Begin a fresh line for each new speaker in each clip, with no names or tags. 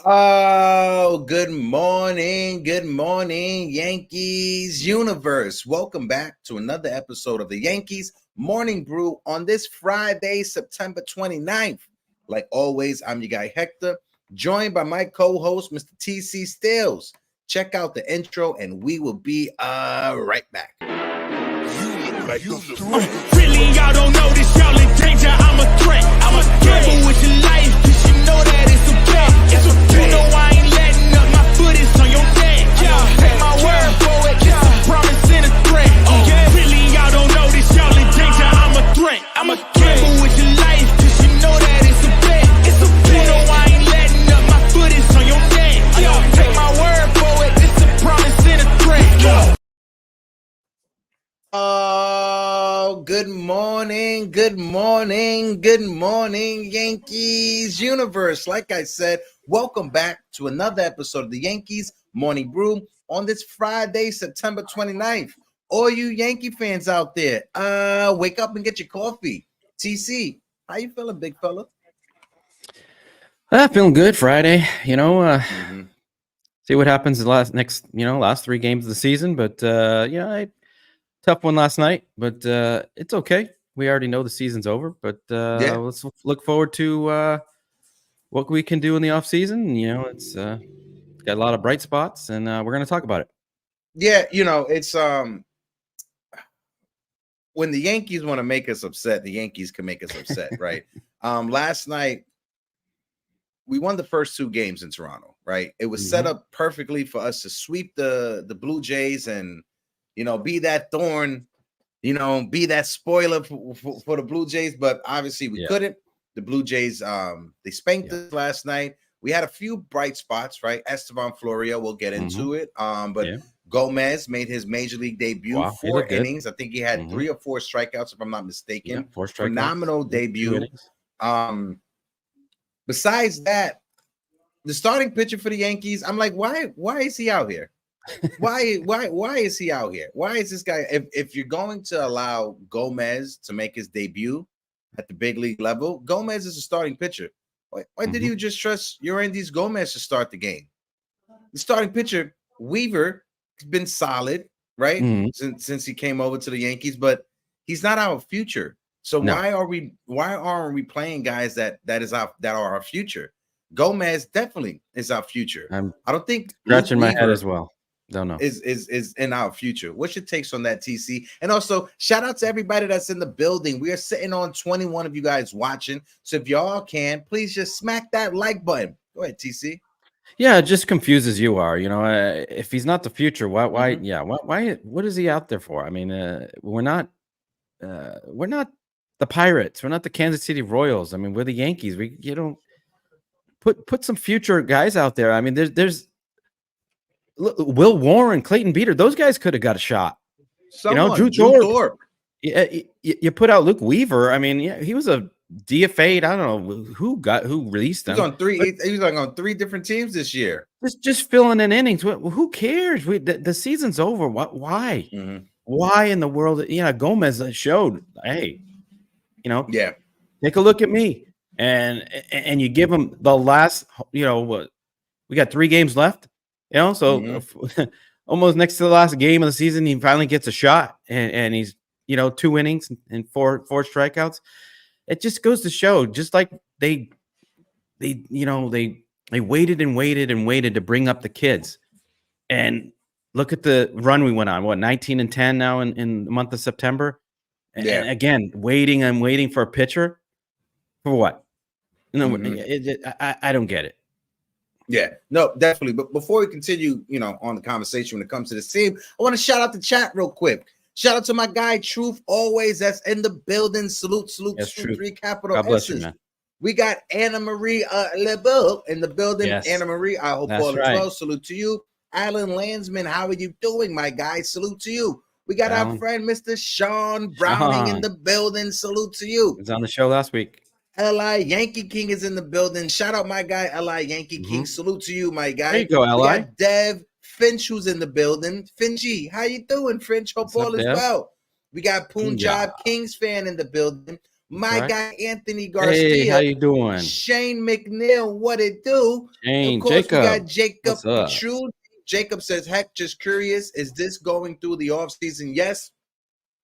Oh, good morning, Yankees universe. Welcome back to another episode of the Yankees Morning Brew on this Friday, September 29th. Like always, I'm your guy Hector, joined by my co-host, Mr. TC Stills. Check out the intro and we will be right back.
Really, y'all don't know this, y'all in danger. I'm a threat. I'm a gamble with your life, cause you know that it's a bet. You know I ain't letting up, my foot is on your neck. Take my word for it, it's a promise and a threat. Really, y'all don't know this, y'all in danger. I'm a threat. I'm a gamble with your life, cause you know that it's a bet. You know I ain't letting up, my foot is on your neck. Take my word for it, it's a promise and a threat.
Oh, good morning, Yankees universe. Like I said, welcome back to another episode of the Yankees Morning Brew on this Friday, September 29th. All you Yankee fans out there, wake up and get your coffee. TC, how you feeling, big fella?
Feeling good. Friday, see what happens the last 3 games of the season. But tough one last night, but it's okay. We already know the season's over, but let's look forward to what we can do in the offseason. It's got a lot of bright spots, and we're going to talk about it.
Yeah, it's when the Yankees want to make us upset, the Yankees can make us upset, right? Last night, we won the first 2 games in Toronto, right? It was set up perfectly for us to sweep the Blue Jays and be that thorn, be that spoiler for the Blue Jays, but obviously we couldn't. The Blue Jays, they spanked us last night. We had a few bright spots, right? Esteban Florial, we'll get into it. But Gomez made his major league debut, 4 innings. I think he had 3 or 4 strikeouts, if I'm not mistaken.
4 strikeouts.
Phenomenal debut. Besides that, the starting pitcher for the Yankees, I'm like, why is he out here? Why is he out here? Why is this guy? If you're going to allow Gomez to make his debut at the big league level, Gomez is a starting pitcher. Why did you just trust Yorandi's Gomez to start the game? The starting pitcher, Weaver, has been solid, right? Since he came over to the Yankees, but he's not our future. So why aren't we playing guys that are our future? Gomez definitely is our future. I don't think
scratching my head as well. Don't know.
Is in our future. What's your takes on that, TC? And also, shout out to everybody that's in the building. We are sitting on 21 of you guys watching. So if y'all can, please just smack that like button. Go ahead, TC.
Yeah, it just confuses you. If he's not the future, why? What is he out there for? I mean, we're not the Pirates. We're not the Kansas City Royals. I mean, we're the Yankees. Put some future guys out there. I mean, there's Will Warren, Clayton Beater, those guys could have got a shot. Drew Thorpe. You put out Luke Weaver. I mean, he was a DFA'd. I don't know who released him.
He was on 3 different teams this year.
Just filling in innings. Who cares? The season's over. Why? Why in the world? Gomez showed. Hey, take a look at me, and you give him the last. We got 3 games left. Almost next to the last game of the season, he finally gets a shot, and he's 2 innings and 4 strikeouts. It just goes to show, just like they waited and waited and waited to bring up the kids, and look at the run we went on. 19-10 now in the month of September, and again waiting and waiting for a pitcher for what? I don't get it.
Yeah, no, definitely. But before we continue, on the conversation when it comes to this team, I want to shout out the chat real quick. Shout out to my guy Truth Always, that's in the building. Salute,
yes,
3 capital
God bless
S's.
You, man.
We got Anna Marie LeBeau in the building.
Yes.
Anna Marie, I hope all is well. Salute to you. Alan Landsman, how are you doing, my guy? Salute to you. We got our friend Mr. Sean Browning in the building. Salute to you.
He was on the show last week.
Li Yankee King is in the building. Shout out my guy Li Yankee King. Salute to you, my guy.
There you go, Li.
We got Dev Finch who's in the building. Finchy, how you doing, Finch? Hope all is well. We got Punjab Kings fan in the building. My
Right.
guy Anthony
Hey, how
Garcia,
you doing?
Shane McNeil, what it do?
Shane,
Of course, we got
Jacob.
Jacob
What's up?
True. Jacob says, heck, just curious, is this going through the offseason? Yes.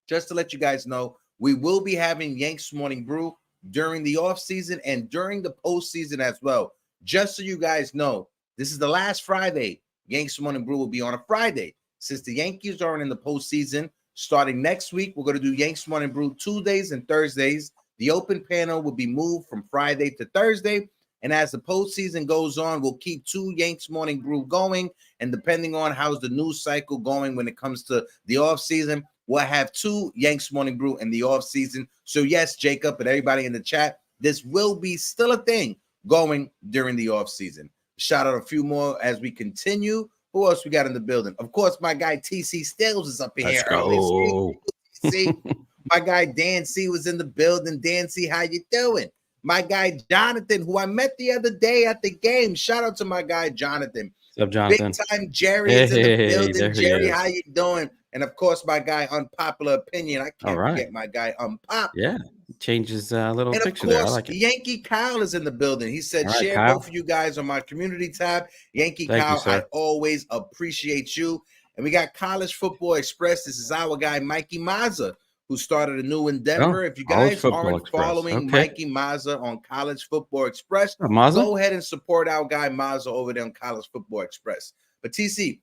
Just to let you guys know, we will be having Yanks Morning Brew during the offseason and during the postseason as well. Just so you guys know, this is the last Friday. Yanks Morning Brew will be on a Friday. Since the Yankees aren't in the postseason, starting next week, we're going to do Yanks Morning Brew Tuesdays and Thursdays. The open panel will be moved from Friday to Thursday. And as the postseason goes on, we'll keep 2 Yanks Morning Brew going. And depending on how's the news cycle going when it comes to the offseason, we'll have 2 Yanks Morning Brew in the offseason. So yes, Jacob and everybody in the chat, this will be still a thing going during the offseason. Shout out a few more as we continue. Who else we got in the building? Of course, my guy TC Stills is up here early. See, my guy Dan C was in the building. Dan C, how you doing? My guy Jonathan, who I met the other day at the game. Shout out to my guy Jonathan.
What's up, Jonathan?
Big time Jerry is in the building. Jerry,
is.
how you doing? And of course, my guy Unpopular Opinion. I can't forget my guy Unpop.
Yeah, changes a little
and
picture
of course,
there. I like it.
Yankee Kyle is in the building. He said,
All right,
share
Kyle.
both of you guys on my community tab. Yankee
Thank
Kyle,
you, sir.
I always appreciate you. And we got College Football Express. This is our guy, Mikey Mazza, who started a new endeavor. If you guys aren't following Mikey Mazza on College Football Express, go ahead and support our guy Mazza over there on College Football Express. But TC,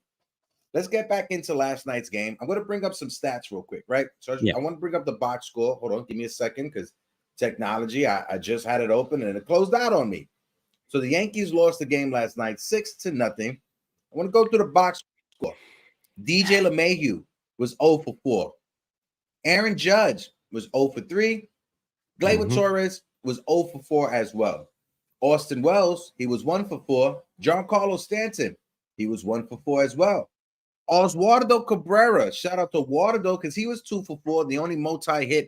let's get back into last night's game. I'm going to bring up some stats real quick, right? So I want to bring up the box score. Hold on, give me a second because technology, I just had it open and it closed out on me. So the Yankees lost the game last night 6-0. I want to go through the box score. DJ LeMahieu was 0 for 4. Aaron Judge was 0 for 3. Gleyber Torres was 0 for 4 as well. Austin Wells, he was 1 for 4. Giancarlo Stanton, he was 1 for 4 as well. Oswaldo Cabrera, shout out to Waldo because he was 2 for 4. The only multi-hit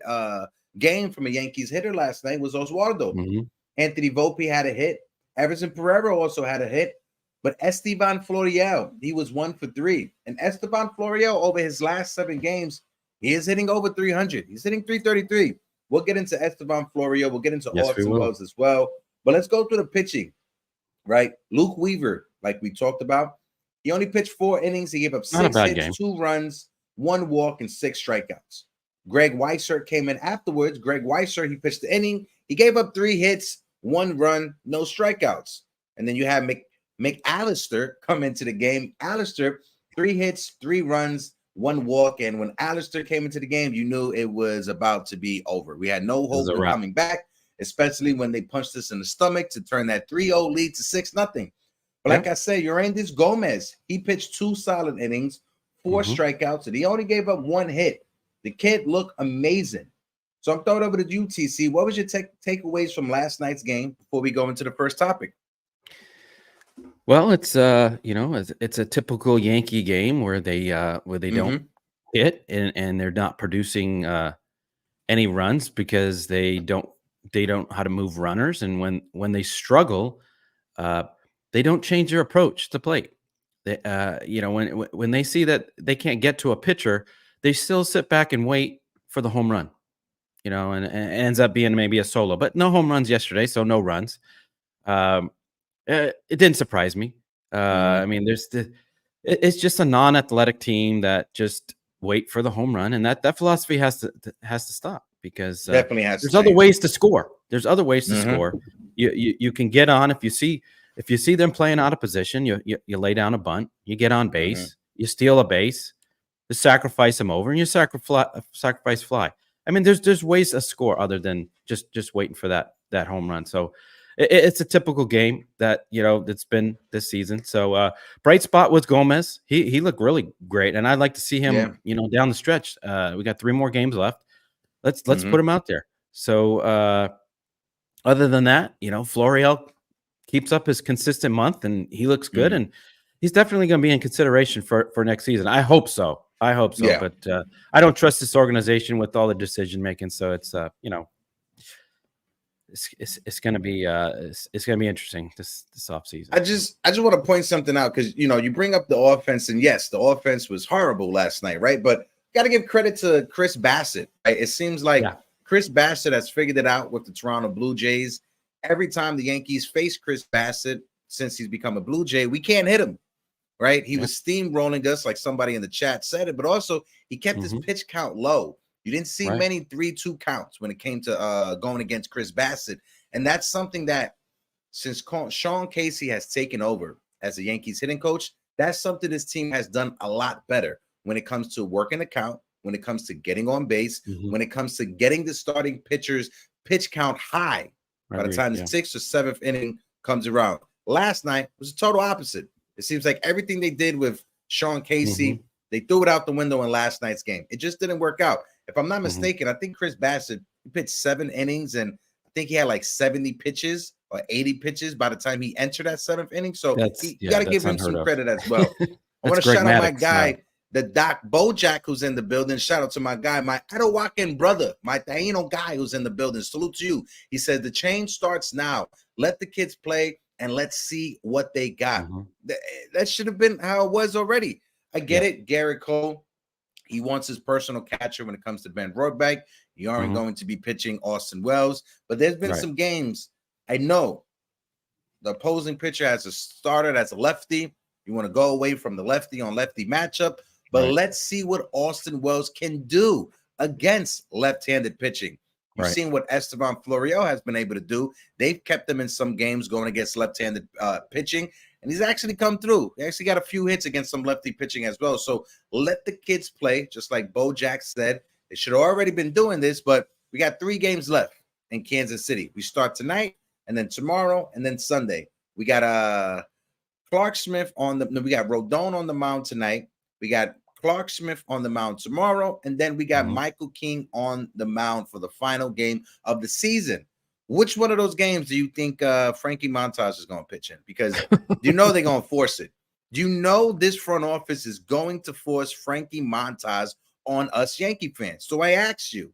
game from a Yankees hitter last night was Oswaldo. Anthony Volpe had a hit. Everson Pereira also had a hit. But Esteban Florial, he was 1 for 3. And Esteban Florial, over his last 7 games, he is hitting over 300. He's hitting 333. We'll get into Esteban Florial. We'll get into Austin Wells as well. But let's go through the pitching, right? Luke Weaver, like we talked about, he only pitched 4 innings. He gave up 6 hits, 2 runs, 1 walk, and 6 strikeouts. Greg Weissert came in afterwards. Greg Weissert, he pitched the inning. He gave up 3 hits, 1 run, no strikeouts. And then you have McAllister come into the game. Allister, 3 hits, 3 runs, 1 walk. And when Allister came into the game, you knew it was about to be over. We had no hope of coming back, especially when they punched us in the stomach to turn that 3-0 lead to 6-0. But like I said, Yoendis Gomez, he pitched 2 solid innings, 4 strikeouts, and he only gave up 1 hit. The kid looked amazing. So I'm throwing it over to you, TC. What was your takeaways from last night's game before we go into the first topic?
Well, it's it's a typical Yankee game where they don't hit and they're not producing any runs because they don't know how to move runners, and when they struggle, they don't change their approach to plate. They, when they see that they can't get to a pitcher, they still sit back and wait for the home run. And it ends up being maybe a solo, but no home runs yesterday, so no runs. It didn't surprise me. I mean, it's just a non-athletic team that just wait for the home run, and that philosophy has to stop because
definitely
there's other ways to score. There's other ways to score. You can get on if you see them playing out of position. You lay down a bunt, you get on base, you steal a base, you sacrifice them over, and you sacrifice fly. I mean, there's ways to score other than just waiting for that home run. So it's a typical game that that's been this season. So bright spot was Gomez. He looked really great, and I'd like to see him down the stretch. We got 3 more games left. Let's put him out there. So other than that, Florial keeps up his consistent month, and he looks good, and he's definitely going to be in consideration for next season. I hope so. Yeah. But I don't trust this organization with all the decision making. So it's it's going to be interesting this offseason.
I just want to point something out because you bring up the offense, and yes, the offense was horrible last night, right? But got to give credit to Chris Bassett. Right? It seems like Chris Bassett has figured it out with the Toronto Blue Jays. Every time the Yankees face Chris Bassett since he's become a Blue Jay, we can't hit him. Right? He was steamrolling us, like somebody in the chat said it, but also he kept his pitch count low. You didn't see many 3-2 counts when it came to going against Chris Bassett. And that's something that since Sean Casey has taken over as a Yankees hitting coach, that's something this team has done a lot better when it comes to working the count, when it comes to getting on base, when it comes to getting the starting pitchers pitch count high by the time the 6th or 7th inning comes around. Last night was a total opposite. It seems like everything they did with Sean Casey, they threw it out the window in last night's game. It just didn't work out. If I'm not mistaken, I think Chris Bassett pitched 7 innings, and I think he had like 70 pitches or 80 pitches by the time he entered that 7th inning. So you got to give him some credit as well. I want to shout out my guy, the Doc Bojack, who's in the building. Shout out to my guy, my Adawakan brother, my Taino guy who's in the building. Salute to you. He says the change starts now. Let the kids play and let's see what they got. That should have been how it was already. I get it. Garrett Cole, he wants his personal catcher when it comes to Ben Broadbeck. You aren't going to be pitching Austin Wells. But there's been some games. I know the opposing pitcher has a starter that's a lefty. You want to go away from the lefty on lefty matchup. But let's see what Austin Wells can do against left-handed pitching. You've seen what Everson Florial has been able to do. They've kept him in some games going against left-handed pitching, and he's actually come through. He actually got a few hits against some lefty pitching as well. So let the kids play, just like Bojack said. They should have already been doing this, but we got 3 games left in Kansas City. We start tonight, and then tomorrow, and then Sunday. We got Clark Smith we got Rodon on the mound tonight. We got Clark Smith on the mound tomorrow, and then we got Michael King on the mound for the final game of the season. Which one of those games do you think Frankie Montas is going to pitch in? Because you know they're going to force it. You know this front office is going to force Frankie Montas on us Yankee fans. So I ask you,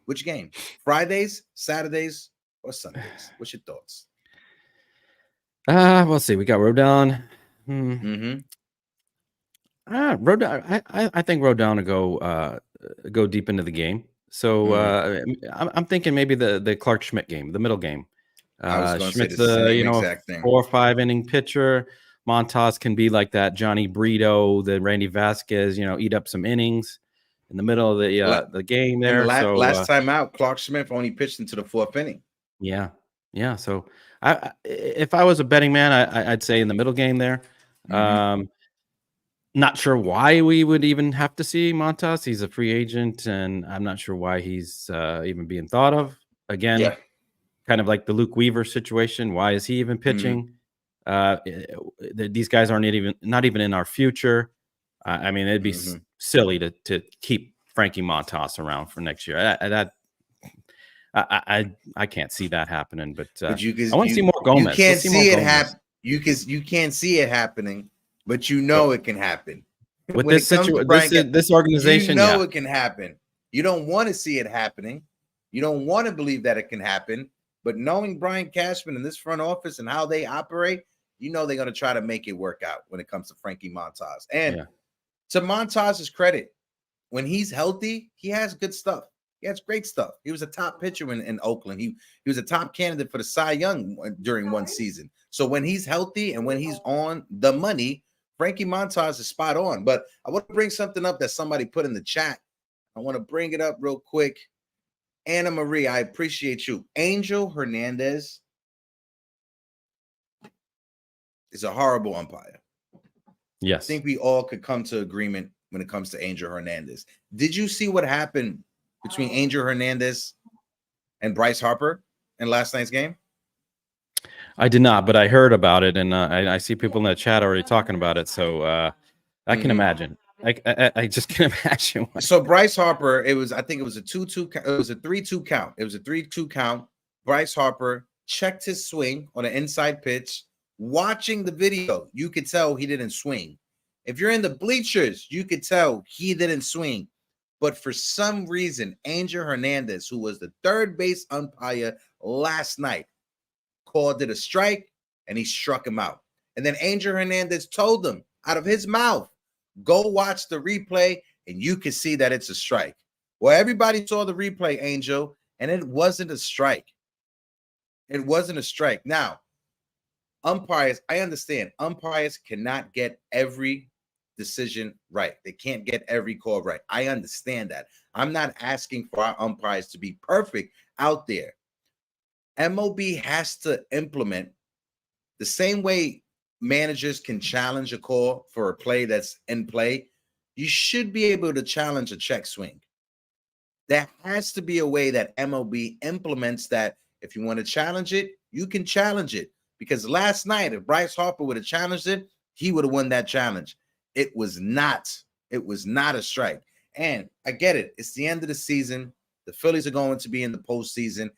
which game? Fridays, Saturdays, or Sundays? What's your thoughts?
We'll see. We got Rodon. Rodon, I think Rodon will go deep into the game. So I'm thinking maybe the Clark Schmidt game, the middle game. Schmidt's a 4 or 5 inning pitcher. Montas can be like that Johnny Brito, the Randy Vasquez, eat up some innings in the middle of the game there.
Last time out, Clark Schmidt only pitched into the 4th inning.
Yeah. So if I was a betting man, I'd say in the middle game there. Not sure why we would even have to see Montas. He's a free agent, and I'm not sure why he's even being thought of. Again, kind of like the Luke Weaver situation. Why is he even pitching? These guys aren't not even in our future. I mean, it'd be silly to keep Frankie Montas around for next year. I can't see that happening. But I want to see more Gomez.
You can't see it happen. You can't see it happening. But it can happen.
With this situation, this organization,
it can happen. You don't want to see it happening. You don't want to believe that it can happen. But knowing Brian Cashman and this front office and how they operate, they're going to try to make it work out when it comes to Frankie Montas. And to Montas's credit, when he's healthy, he has good stuff. He has great stuff. He was a top pitcher in Oakland. He was a top candidate for the Cy Young during one season. So when he's healthy and when he's on the money, Frankie Montas is spot on. But I want to bring something up that somebody put in the chat. I want to bring it up real quick. Anna Marie, I appreciate you. Angel Hernandez is a horrible umpire.
Yes.
I think we all could come to agreement when it comes to Angel Hernandez. Did you see what happened between Angel Hernandez and Bryce Harper in last night's game?
I did not, but I heard about it, and I see people in the chat already talking about it. So I can imagine. I just can imagine.
So Bryce Harper, I think it was a 2-2. It was a 3-2 count. It was a 3-2 count. Bryce Harper checked his swing on an inside pitch. Watching the video, you could tell he didn't swing. If you're in the bleachers, you could tell he didn't swing. But for some reason, Angel Hernandez, who was the third base umpire last night, called it a strike, and he struck him out. And then Angel Hernandez told him out of his mouth, go watch the replay, and you can see that it's a strike. Well, everybody saw the replay, Angel, and it wasn't a strike. It wasn't a strike. Now, umpires, I understand. Umpires cannot get every decision right. They can't get every call right. I understand that. I'm not asking for our umpires to be perfect out there. MLB has to implement the same way managers can challenge a call for a play that's in play. You should be able to challenge a check swing. There has to be a way that MLB implements that. If you want to challenge it, you can challenge it. Because last night, if Bryce Harper would have challenged it, he would have won that challenge. It was not a strike. And I get it. It's the end of the season. The Phillies are going to be in the postseason.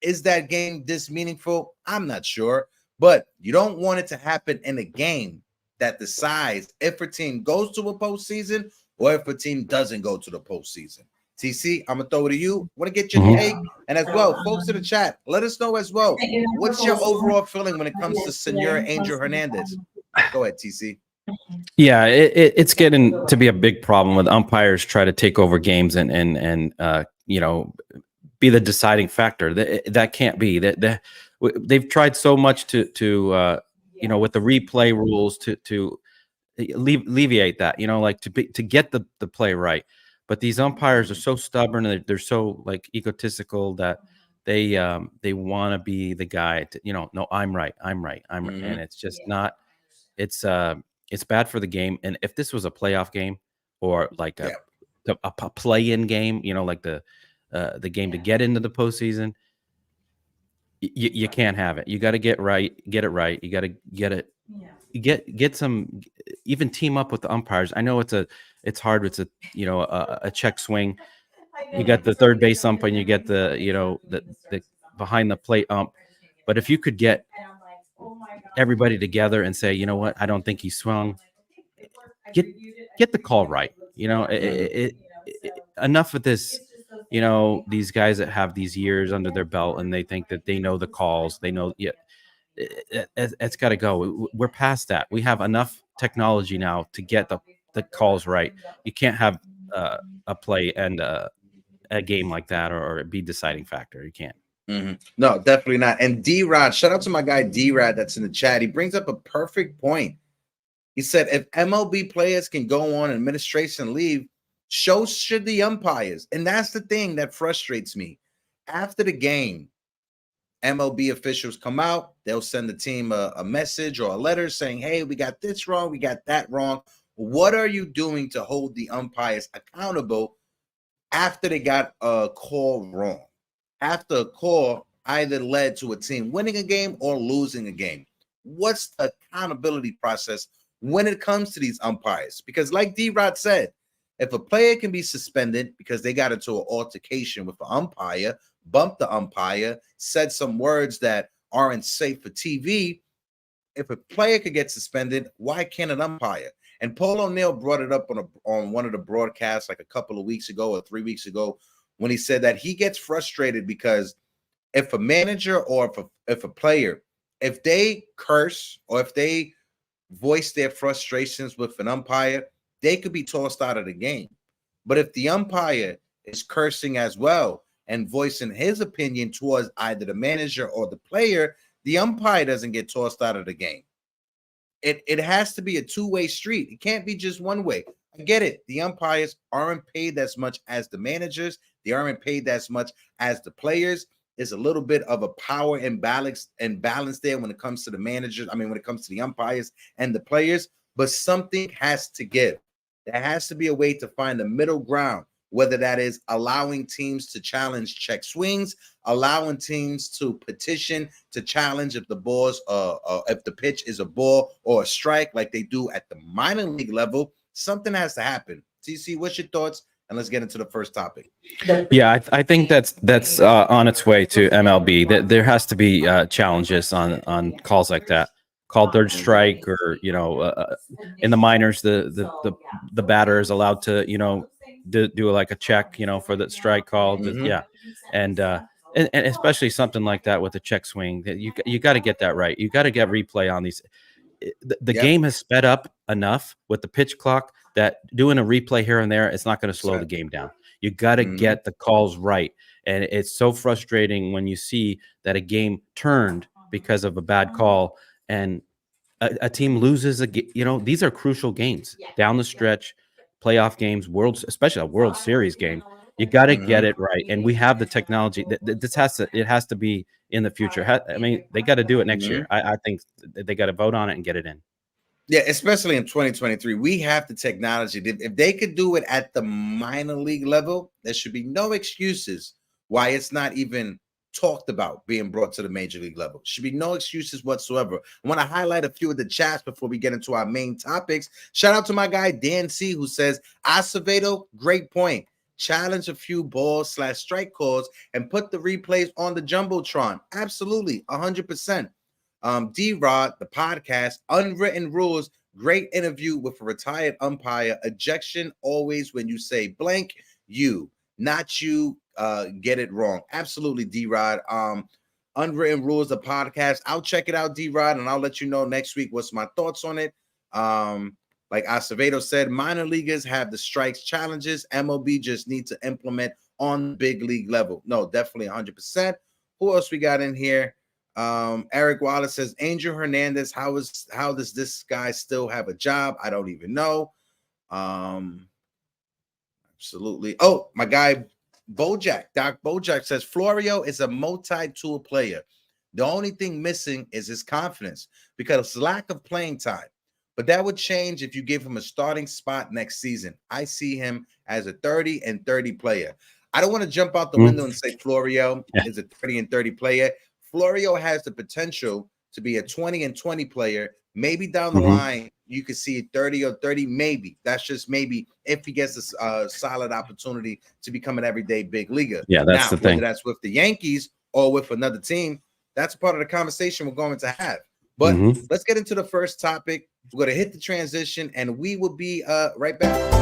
Is that game this meaningful? I'm not sure. But you don't want it to happen in a game that decides if a team goes to a postseason or if a team doesn't go to the postseason. TC, I'm going to throw it to you. Want to get your take? And as well, folks in the chat, let us know as well. What's your overall feeling when it comes to Senor Angel Hernandez? Go ahead, TC.
Yeah, it's getting to be a big problem with umpires try to take over games and you know, be the deciding factor. That can't be. They've tried so much to you know, with the replay rules to alleviate that, you know, like to get the play right. But these umpires are so stubborn and they're so like egotistical that they want to be the guy to, you know, no, I'm right. And it's just not. It's bad for the game. And if this was a playoff game or like a play-in game, you know, like the game to get into the postseason, you can't have it. You got to get it right. You got to get it. Get some, even team up with the umpires. I know it's hard. It's a check swing. You got the third base ump and you get the, you know, the behind the plate ump. But if you could get everybody together and say, you know what, I don't think he swung. Get the call right. You know, enough with this. You know, these guys that have these years under their belt and they think that they know the calls. They know, it's got to go. We're past that. We have enough technology now to get the calls right. You can't have a play and a game like that or be deciding factor. You can't.
No, definitely not. And D-Rod, shout out to my guy D-Rod that's in the chat. He brings up a perfect point. He said, if MLB players can go on administration leave, so should the umpires. And that's the thing that frustrates me. After the game, MLB officials come out, they'll send the team a message or a letter saying, hey, we got this wrong, we got that wrong. What are you doing to hold the umpires accountable after they got a call wrong? After a call either led to a team winning a game or losing a game. What's the accountability process when it comes to these umpires? Because like D-Rod said, if a player can be suspended because they got into an altercation with the umpire, bumped the umpire, said some words that aren't safe for TV, if a player could get suspended, why can't an umpire? And Paul O'Neill brought it up on one of the broadcasts like a couple of weeks ago or 3 weeks ago when he said that he gets frustrated because if a manager or if a player, if they curse or if they voice their frustrations with an umpire, they could be tossed out of the game. But if the umpire is cursing as well and voicing his opinion towards either the manager or the player, the umpire doesn't get tossed out of the game. It has to be a two-way street. It can't be just one way. I get it. The umpires aren't paid as much as the managers. They aren't paid as much as the players. There's a little bit of a power imbalance there when it comes to the managers. I mean, when it comes to the umpires and the players, but something has to give. There has to be a way to find a middle ground, whether that is allowing teams to challenge check swings, allowing teams to petition to challenge if the balls, if the pitch is a ball or a strike, like they do at the minor league level. Something has to happen. TC, what's your thoughts? And let's get into the first topic.
Yeah, I think that's on its way to MLB. There has to be challenges on calls like that. Called third strike, or in the minors, the batter is allowed to do like a check, for the strike call. Yeah, and especially something like that with a check swing, that you got to get that right. You got to get replay on these. The game has sped up enough with the pitch clock that doing a replay here and there, it's not going to slow the game down. You got to get the calls right. And it's so frustrating when you see that a game turned because of a bad call and a team loses these are crucial games down the stretch, playoff games, especially a World Series game. You got to get it right. And we have the technology that it has to be in the future. I mean, they got to do it next year. I think they got to vote on it and get it in.
Yeah, especially in 2023, we have the technology. If they could do it at the minor league level, there should be no excuses why it's not even talked about being brought to the major league level. Should be no excuses whatsoever. I want to highlight a few of the chats before we get into our main topics. Shout out to my guy Dan C, who says, Acevedo, great point. Challenge a few ball/strike calls and put the replays on the Jumbotron. Absolutely, 100%. D-Rod, the podcast, Unwritten Rules, great interview with a retired umpire. Ejection always when you say blank, you, not you, get it wrong. Absolutely, D-Rod. Unwritten Rules, the podcast. I'll check it out, D-Rod, and I'll let you know next week what's my thoughts on it. Like Acevedo said, minor leaguers have the strikes challenges. MLB just need to implement on the big league level. No, definitely 100%. Who else we got in here? Eric Wallace says, Angel Hernandez, how does this guy still have a job? I don't even know. Absolutely. Oh, my guy Bojack, Doc Bojack says Florial is a multi-tool player. The only thing missing is his confidence because lack of playing time. But that would change if you give him a starting spot next season. I see him as a 30 and 30 player. I don't want to jump out the window and say Florial is a 30 and 30 player. Florial has the potential to be a 20 and 20 player. Maybe down the line, you could see 30 or 30, maybe. That's just maybe if he gets a solid opportunity to become an everyday big leaguer.
Yeah, that's the thing.
Whether that's with the Yankees or with another team, that's part of the conversation we're going to have. But let's get into the first topic. We're going to hit the transition, and we will be right back.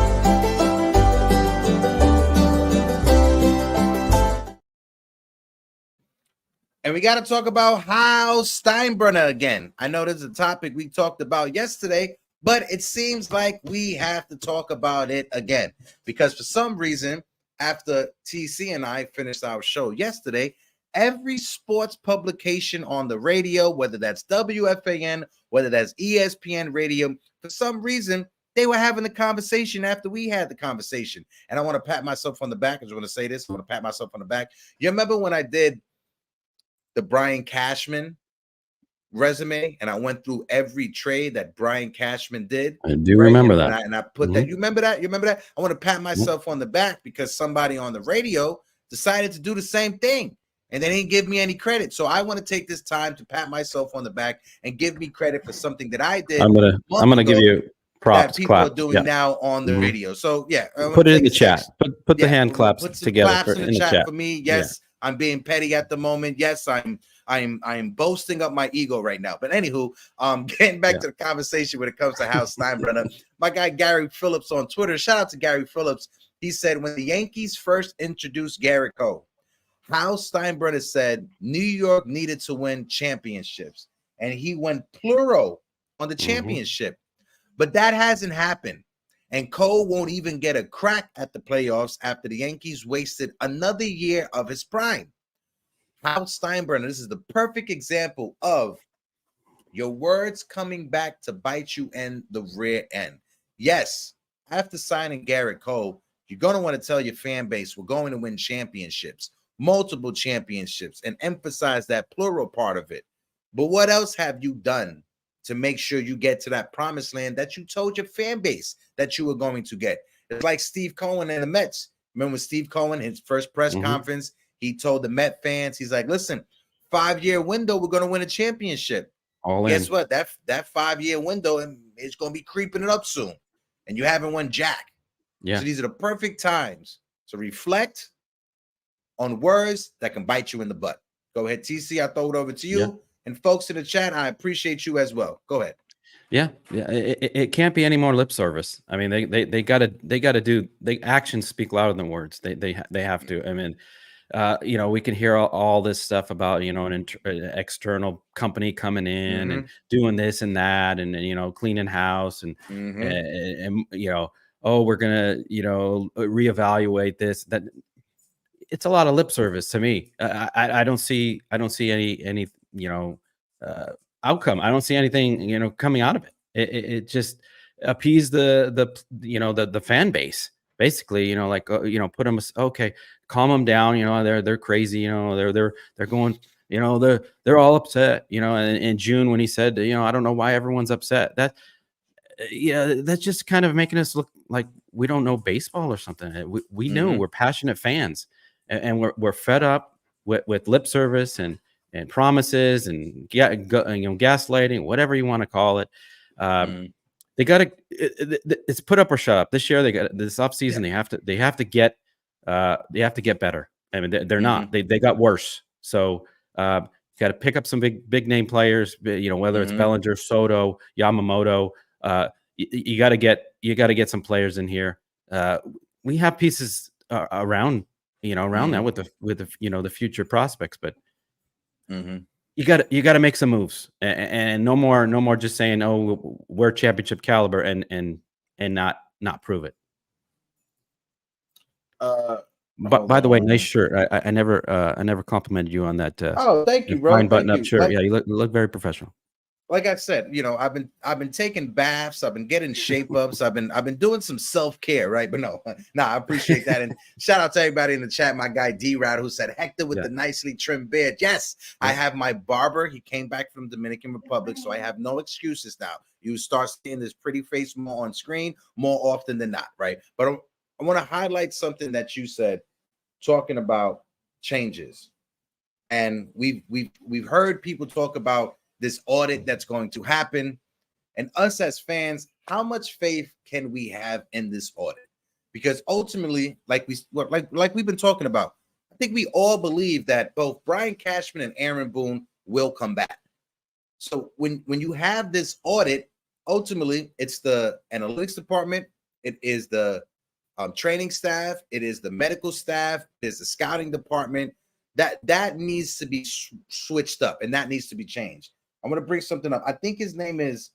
And we got to talk about Hal Steinbrenner again. I know this is a topic we talked about yesterday, but it seems like we have to talk about it again because for some reason, after TC and I finished our show yesterday, every sports publication on the radio, whether that's WFAN, whether that's ESPN radio, for some reason, they were having the conversation after we had the conversation. And I want to pat myself on the back. I just want to say this. I want to pat myself on the back. You remember when I did the Brian Cashman resume, and I went through every trade that Brian Cashman did?
I do remember that.
And I put that. You remember that? You remember that? I want to pat myself on the back because somebody on the radio decided to do the same thing, and they didn't give me any credit. So I want to take this time to pat myself on the back and give me credit for something that I did.
I'm gonna give you props.
That people are doing now on the radio. So yeah,
put it in the chat. Put the hand claps together
claps in the chat for me. Yes. I'm being petty at the moment. Yes, I'm boasting up my ego right now. But anywho, getting back to the conversation when it comes to Hal Steinbrenner, my guy Gary Phillips on Twitter. Shout out to Gary Phillips. He said when the Yankees first introduced Garrett Cole, Hal Steinbrenner said New York needed to win championships, and he went plural on the championship. But that hasn't happened. And Cole won't even get a crack at the playoffs after the Yankees wasted another year of his prime. Hal Steinbrenner, this is the perfect example of your words coming back to bite you in the rear end. Yes, after signing Garrett Cole, you're going to want to tell your fan base we're going to win championships, multiple championships, and emphasize that plural part of it. But what else have you done to make sure you get to that promised land that you told your fan base that you were going to get? It's like Steve Cohen and the Mets. Remember Steve Cohen, his first press conference, he told the Met fans, he's like, listen, 5-year window, we're going to win a championship. Guess what? That 5-year window is going to be creeping it up soon. And you haven't won jack. Yeah. So these are the perfect times to reflect on words that can bite you in the butt. Go ahead, TC. I'll throw it over to you. Yeah. And folks in the chat, I appreciate you as well. Go ahead.
Yeah. It can't be any more lip service. I mean, they gotta do. Actions speak louder than words. They have to. I mean, we can hear all this stuff about an external company coming in and doing this and that and cleaning house and oh, we're gonna, reevaluate this. That it's a lot of lip service to me. I don't see any outcome. I don't see anything coming out of it. It just appease the fan base, basically. Put them, okay, calm them down. They're crazy. They're going. They're all upset. In June when he said, I don't know why everyone's upset. That's just kind of making us look like we don't know baseball or something. We know we're passionate fans, and we're fed up with lip service and promises and gaslighting, whatever you want to call it. They got to it's put up or shut up. This year they got this offseason. They have to get better. I mean, they're not. They got worse. So got to pick up some big name players. Whether it's Bellinger, Soto, Yamamoto. You got to get some players in here. We have pieces around that with the future prospects, but you got to make some moves and no more just saying, oh, we're championship caliber and not prove it. But by the way, nice shirt. I never complimented you on that.
Oh, thank you, bro.
Fine button-up shirt. Yeah, you look very professional.
Like I said, I've been taking baths, I've been getting shape ups, I've been doing some self-care, right? But I appreciate that. And shout out to everybody in the chat, my guy D-Rod, who said Hector with the nicely trimmed beard. Yes, I have my barber. He came back from Dominican Republic, so I have no excuses now. You start seeing this pretty face more on screen more often than not, right? But I want to highlight something that you said, talking about changes. And we've heard people talk about this audit that's going to happen, and us as fans, how much faith can we have in this audit? Because ultimately, like we've been talking about, I think we all believe that both Brian Cashman and Aaron Boone will come back. So when you have this audit, ultimately it's the analytics department, it is the training staff, it is the medical staff, it's the scouting department that needs to be switched up, and that needs to be changed. I'm going to bring something up. I think his name is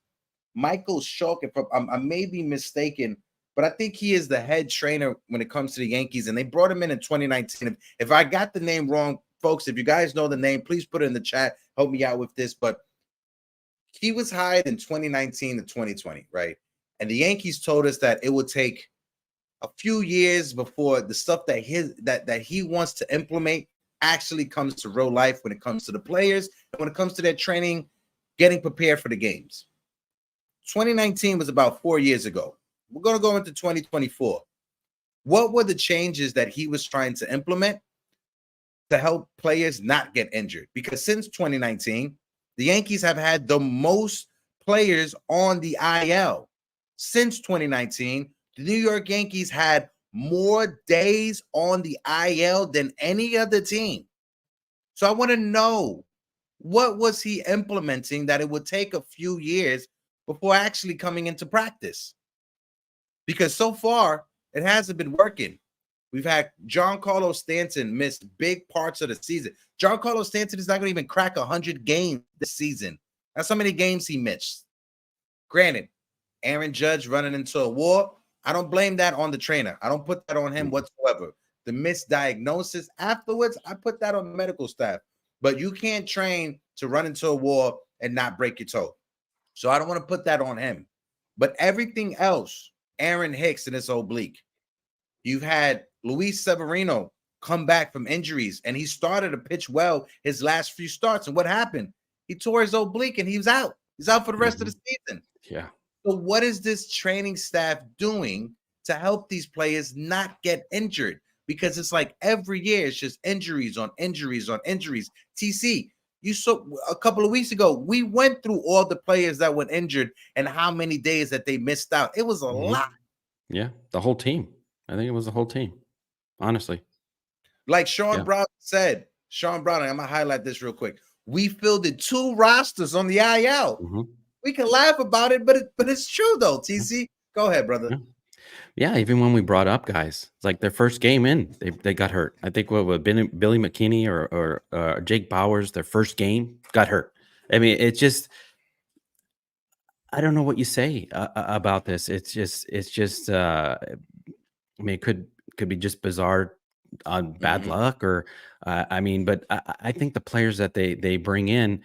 Michael Schulk. If I may be mistaken, but I think he is the head trainer when it comes to the Yankees, and they brought him in 2019. If I got the name wrong, folks, if you guys know the name, please put it in the chat. Help me out with this. But he was hired in 2019 to 2020, right? And the Yankees told us that it would take a few years before the stuff that he wants to implement actually comes to real life when it comes to the players and when it comes to their training, getting prepared for the games. 2019 was about 4 years ago. We're going to go into 2024. What were the changes that he was trying to implement to help players not get injured? Because since 2019, the Yankees have had the most players on the IL. Since 2019, the New York Yankees had more days on the IL than any other team. So I want to know, what was he implementing that it would take a few years before actually coming into practice? Because so far, it hasn't been working. We've had Giancarlo Stanton miss big parts of the season. Giancarlo Stanton is not going to even crack 100 games this season. That's how many games he missed. Granted, Aaron Judge running into a wall, I don't blame that on the trainer. I don't put that on him whatsoever. The misdiagnosis afterwards, I put that on the medical staff. But you can't train to run into a wall and not break your toe. So I don't want to put that on him. But everything else, Aaron Hicks and his oblique. You've had Luis Severino come back from injuries, and he started to pitch well his last few starts. And what happened? He tore his oblique, and he was out. He's out for the rest of the season.
Yeah.
So what is this training staff doing to help these players not get injured? Because it's like every year it's just injuries on injuries on injuries. TC, you saw a couple of weeks ago, we went through all the players that were injured and how many days that they missed out. It was a lot.
Yeah, the whole team. I think it was the whole team, honestly.
Like Sean Brown said, I'm going to highlight this real quick. We fielded 2 rosters on the IL. We can laugh about it, but it's true, though, TC. Go ahead, brother.
Yeah, even when we brought up guys, it's like their first game in, they got hurt. I think what Billy McKinney or Jake Bowers, their first game got hurt. I mean, it's just I don't know what you say about this. It's just. I mean, it could be just bizarre on bad luck, or I mean, but I think the players that they bring in,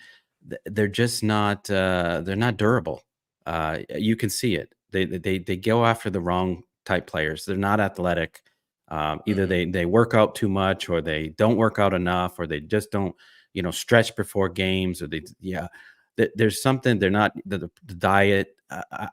they're just not they're not durable. You can see it. They go after the wrong type players. They're not athletic. Either they work out too much, or they don't work out enough, or they just don't stretch before games, or there's something. They're not the diet.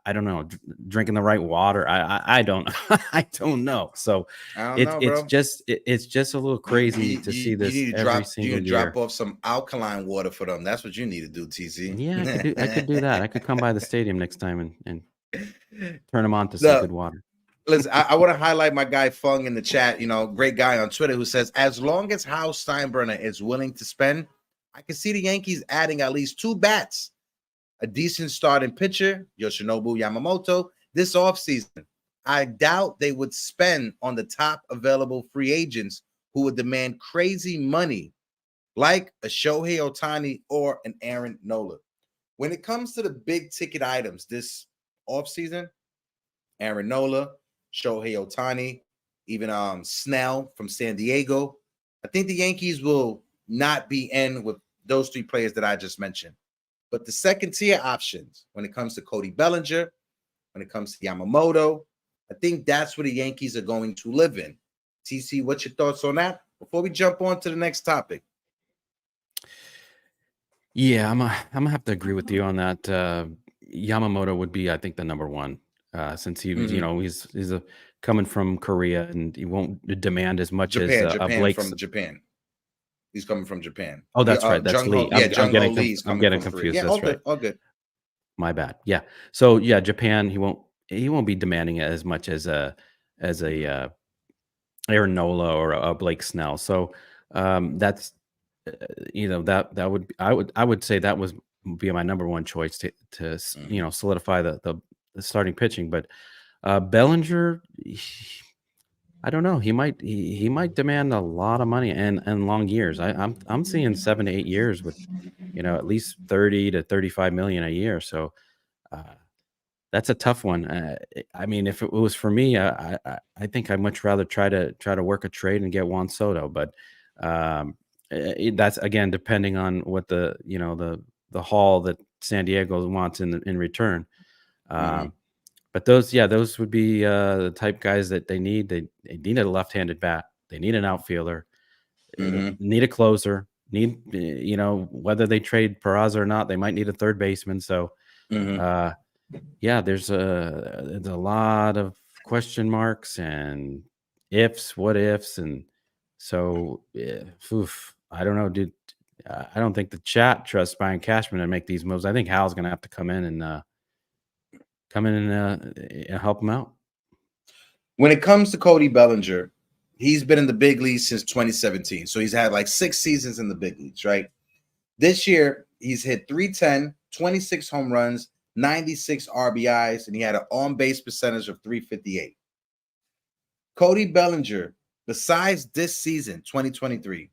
I don't know, drinking the right water. I don't I don't know. So it's just a little crazy to see this every single year.
Drop off some alkaline water for them. That's what you need to do, TC.
Yeah, I could do that. I could come by the stadium next time and turn them on to some good water.
Listen, I want to highlight my guy Fung in the chat. Great guy on Twitter who says, as long as Hal Steinbrenner is willing to spend, I can see the Yankees adding at least 2 bats, a decent starting pitcher, Yoshinobu Yamamoto, this offseason. I doubt they would spend on the top available free agents who would demand crazy money, like a Shohei Ohtani or an Aaron Nola. When it comes to the big ticket items this offseason, Aaron Nola, Shohei Ohtani, even Snell from San Diego, I think the Yankees will not be in with those 3 players that I just mentioned. But the second tier options, when it comes to Cody Bellinger, when it comes to Yamamoto, I think that's where the Yankees are going to live in. TC, what's your thoughts on that? Before we jump on to the next topic.
Yeah, I'm gonna have to agree with you on that. Yamamoto would be, I think, the number one, since he was, he's coming from Korea, and he won't demand as much as
from Japan. He's coming from Japan.
Oh, that's right. That's Lee. I'm getting confused.
Yeah,
that's right.
All good.
My bad. Yeah. So yeah, Japan. He won't be demanding as much as a Aaron Nola or a Blake Snell. So that's that would I would say that would be my number one choice to solidify the starting pitching. But Bellinger, I don't know. He might demand a lot of money and long years. I'm seeing 7 to 8 years with at least 30 to 35 million a year. So that's a tough one. I mean, if it was for me, I think I'd much rather try to work a trade and get Juan Soto. But that's again depending on what the haul that San Diego wants in return. But those would be the type guys that they need. They need a left-handed bat. They need an outfielder. Need a closer. Need whether they trade Peraza or not, they might need a third baseman. So there's a lot of question marks and what ifs, and so I don't know, dude. I don't think the chat trusts Brian Cashman to make these moves. I think Hal's going to have to come in and help him out.
When it comes to Cody Bellinger, he's been in the big leagues since 2017. So he's had like 6 seasons in the big leagues, right? This year, he's hit 310, 26 home runs, 96 RBIs, and he had an on-base percentage of 358. Cody Bellinger, besides this season, 2023,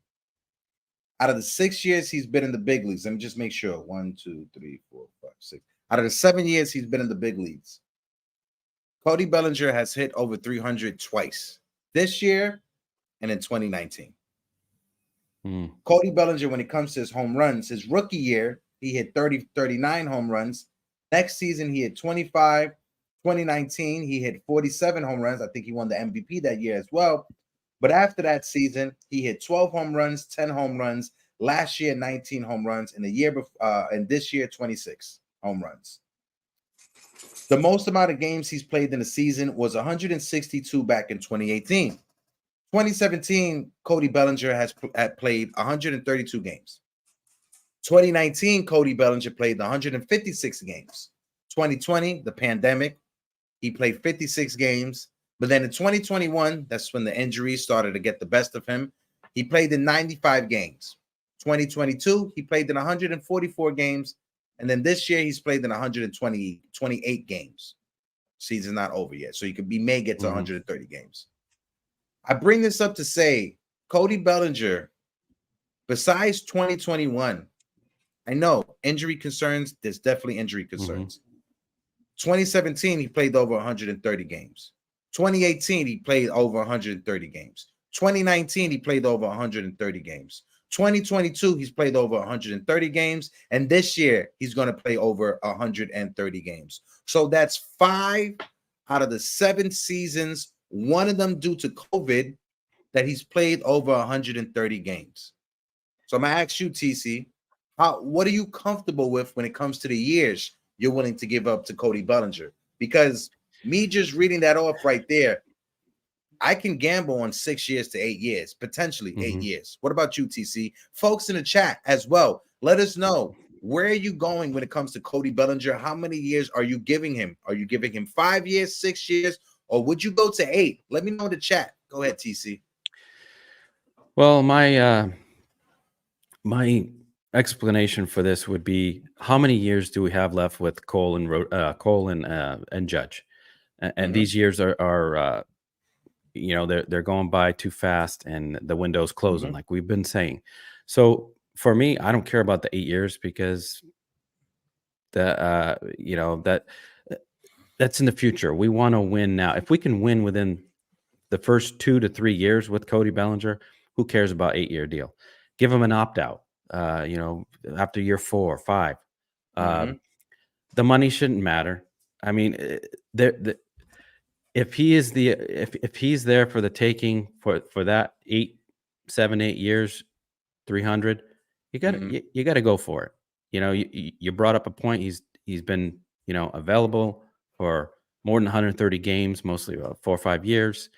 out of the 6 years he's been in the big leagues, let me just make sure. 1, 2, 3, 4, 5, 6. Out of the 7 years he's been in the big leagues, Cody Bellinger has hit over 300 twice. This year and in 2019. Cody Bellinger, when it comes to his home runs, his rookie year, he hit 39 home runs. Next season, he hit 25. 2019, he hit 47 home runs. I think he won the MVP that year as well. But after that season, he hit 12 home runs, 10 home runs. Last year, 19 home runs. And the year before, and this year, 26 home runs. The most amount of games he's played in a season was 162 back in 2018. 2017, Cody Bellinger had played 132 games. 2019, Cody Bellinger played 156 games. 2020, the pandemic, he played 56 games. But then in 2021, that's when the injuries started to get the best of him. He played in 95 games. 2022, he played in 144 games. And then this year, he's played in 128 games. Season's not over yet. So he may get to 130 games. I bring this up to say, Cody Bellinger, besides 2021, I know injury concerns, there's definitely injury concerns. 2017, he played over 130 games. 2018, he played over 130 games. 2019, he played over 130 games. 2022, he's played over 130 games. And this year, he's going to play over 130 games. So that's 5 out of the 7 seasons, one of them due to COVID, that he's played over 130 games. So I'm going to ask you, TC, what are you comfortable with when it comes to the years you're willing to give up to Cody Bellinger? Because me just reading that off right there, I can gamble on 6 years to 8 years, potentially 8 years. What about you, TC? Folks in the chat as well, let us know, where are you going when it comes to Cody Bellinger? How many years are you giving him? Are you giving him 5 years, 6 years, or would you go to 8? Let me know in the chat. Go ahead, TC.
Well, my explanation for this would be, how many years do we have left with Cole and Judge? And these years are they're going by too fast, and the window's closing, like we've been saying. So for me, I don't care about the 8 years, because that's in the future. We want to win now. If we can win within the first 2 to 3 years with Cody Bellinger, who cares about 8-year deal? Give him an opt-out, after year 4 or 5. The money shouldn't matter. I mean, if he's there for the taking for that 7, 8 years, 300, you got to go for it. You brought up a point. He's been available for more than 130 games, mostly 4 or 5 years.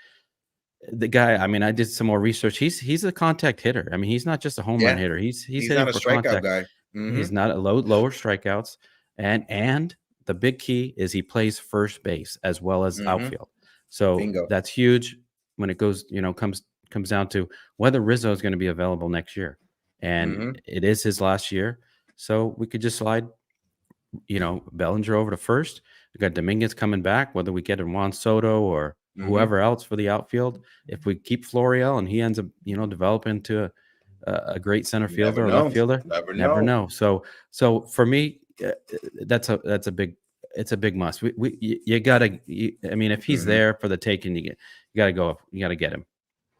The guy, I mean, I did some more research. He's a contact hitter. I mean, he's not just a home run hitter. He's hitting
not a
for
strikeout
contact
guy.
He's not a lower strikeouts, and the big key is he plays first base as well as outfield. So that's huge when it goes, comes down to whether Rizzo is going to be available next year, and it is his last year. So we could just slide, Bellinger over to first. We got Dominguez coming back, whether we get Juan Soto or whoever else for the outfield. If we keep Florial and he ends up, developing to a great center fielder or left fielder, never know. So for me, that's a big must. You gotta. I mean, if he's there for the taking, you gotta go. You gotta get him.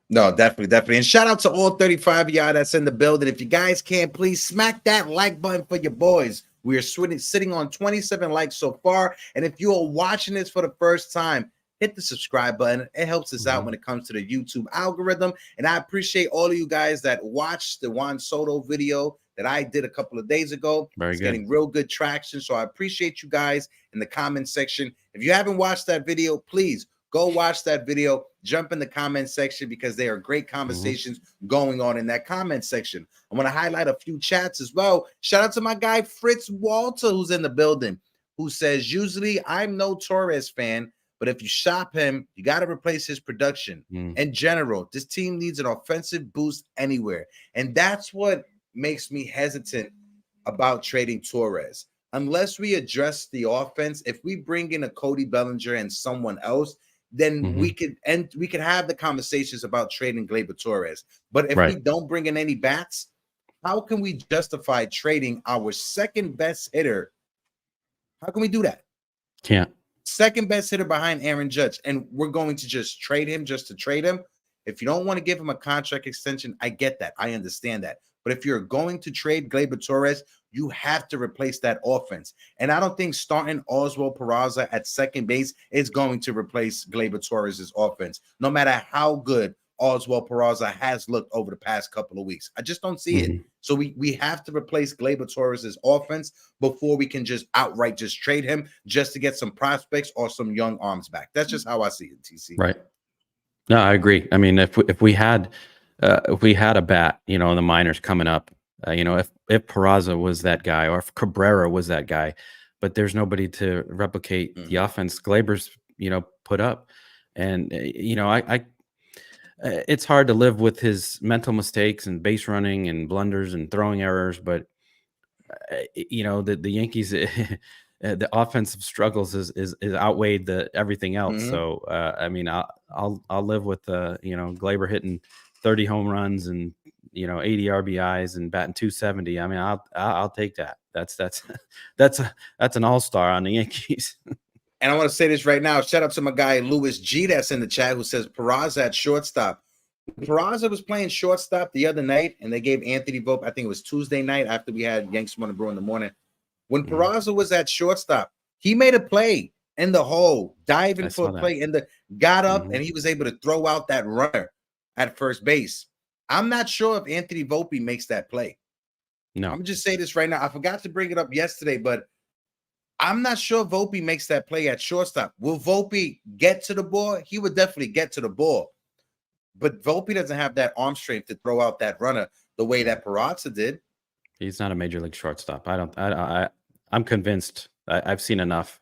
No, definitely. And shout out to all 35 of y'all that's in the building. If you guys can, please smack that like button for your boys. We are sitting on 27 likes so far. And if you are watching this for the first time, hit the subscribe button. It helps us out when it comes to the YouTube algorithm. And I appreciate all of you guys that watched the Juan Soto video that I did a couple of days ago. It's getting real good traction. So I appreciate you guys in the comment section. If you haven't watched that video, please go watch that video. Jump in the comment section, because there are great conversations going on in that comment section. I want to highlight a few chats as well. Shout out to my guy Fritz Walter, who's in the building, who says, usually I'm no Torres fan, but if you shop him, you got to replace his production. In general, this team needs an offensive boost anywhere. And that's what makes me hesitant about trading Torres. Unless we address the offense, if we bring in a Cody Bellinger and someone else, then we could have the conversations about trading Gleyber Torres. But if we don't bring in any bats, how can we justify trading our second best hitter? How can we do that?
Can't.
Second best hitter behind Aaron Judge, and we're going to just trade him just to trade him. If you don't want to give him a contract extension, I get that. I understand that. But if you're going to trade Gleyber Torres, you have to replace that offense. And I don't think starting Oswald Peraza at second base is going to replace Gleyber Torres' offense, no matter how good Oswald Peraza has looked over the past couple of weeks. I just don't see it. So we have to replace Gleyber Torres' offense before we can just outright just trade him just to get some prospects or some young arms back. That's just how I see it, TC.
Right. No, I agree. I mean, if we had a bat, in the minors coming up, if Peraza was that guy, or if Cabrera was that guy, but there's nobody to replicate the offense Gleyber's, put up. And, it's hard to live with his mental mistakes and base running and blunders and throwing errors. But, the Yankees, the offensive struggles is outweighed everything else. So, I mean, I'll live with, Gleyber hitting 30 home runs and 80 RBIs and batting 270. I mean, I'll take that. That's an all-star on the Yankees.
And I want to say this right now. Shout out to my guy Louis G that's in the chat who says Peraza at shortstop. Peraza was playing shortstop the other night, and they gave Anthony Volpe, I think it was Tuesday night after we had Yankees Morning Brew in the morning. When Peraza was at shortstop, he made a play in the hole, diving for a play, and got up, and he was able to throw out that runner at first base. I'm not sure if Anthony Volpe makes that play.
No.
I'm going to just say this right now. I forgot to bring it up yesterday, but I'm not sure Volpe makes that play at shortstop. Will Volpe get to the ball? He would definitely get to the ball. But Volpe doesn't have that arm strength to throw out that runner the way that Peraza did.
He's not a major league shortstop. I'm convinced. I've seen enough.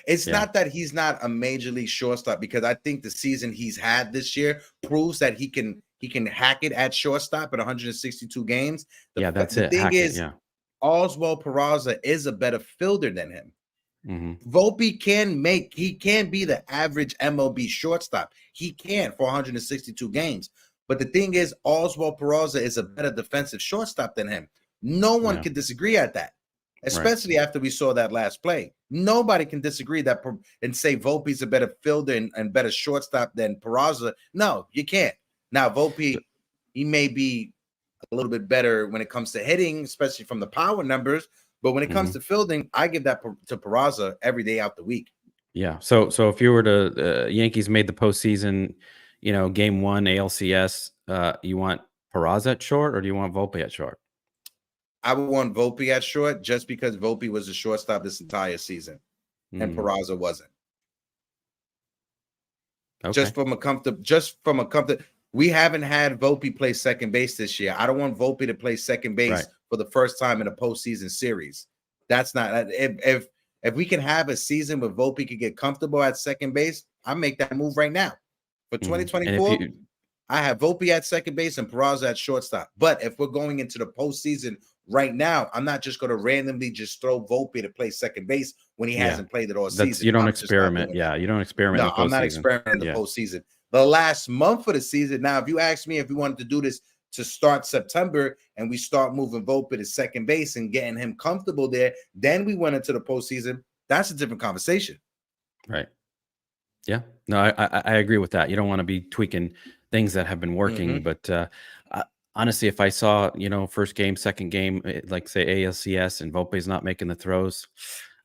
It's not that he's not a major league shortstop, because I think the season he's had this year proves that he can hack it at shortstop at 162 games.
That's it. The thing is,
Oswald Peraza is a better fielder than him. Volpe can be the average MLB shortstop. He can for 162 games. But the thing is, Oswald Peraza is a better defensive shortstop than him. No one can disagree at that, especially after we saw that last play. Nobody can disagree that and say Volpe's a better fielder and better shortstop than Peraza. No, you can't. Now, Volpe, he may be a little bit better when it comes to hitting, especially from the power numbers. But when it comes to fielding, I give that to Peraza every day out the week.
Yeah. So if you were to Yankees made the postseason, game 1 ALCS, you want Peraza at short, or do you want Volpe at short?
I would want Volpe at short, just because Volpe was a shortstop this entire season, and Peraza wasn't. Okay. Just from a comfort. We haven't had Volpe play second base this year. I don't want Volpe to play second base for the first time in a postseason series. That's not if we can have a season where Volpe could get comfortable at second base, I make that move right now. For 2024, I have Volpe at second base and Peraza at shortstop. But if we're going into the postseason right now, I'm not just going to randomly just throw Volpe to play second base when he hasn't played it all season.
You don't experiment. You don't experiment.
No, I'm not experimenting in the postseason. The last month of the season. Now, if you ask me if we wanted to do this to start September and we start moving Volpe to second base and getting him comfortable there, then we went into the postseason. That's a different conversation.
Right. Yeah. No, I agree with that. You don't want to be tweaking things that have been working. But honestly, if I saw, first game, second game, like say ALCS, and Volpe's not making the throws,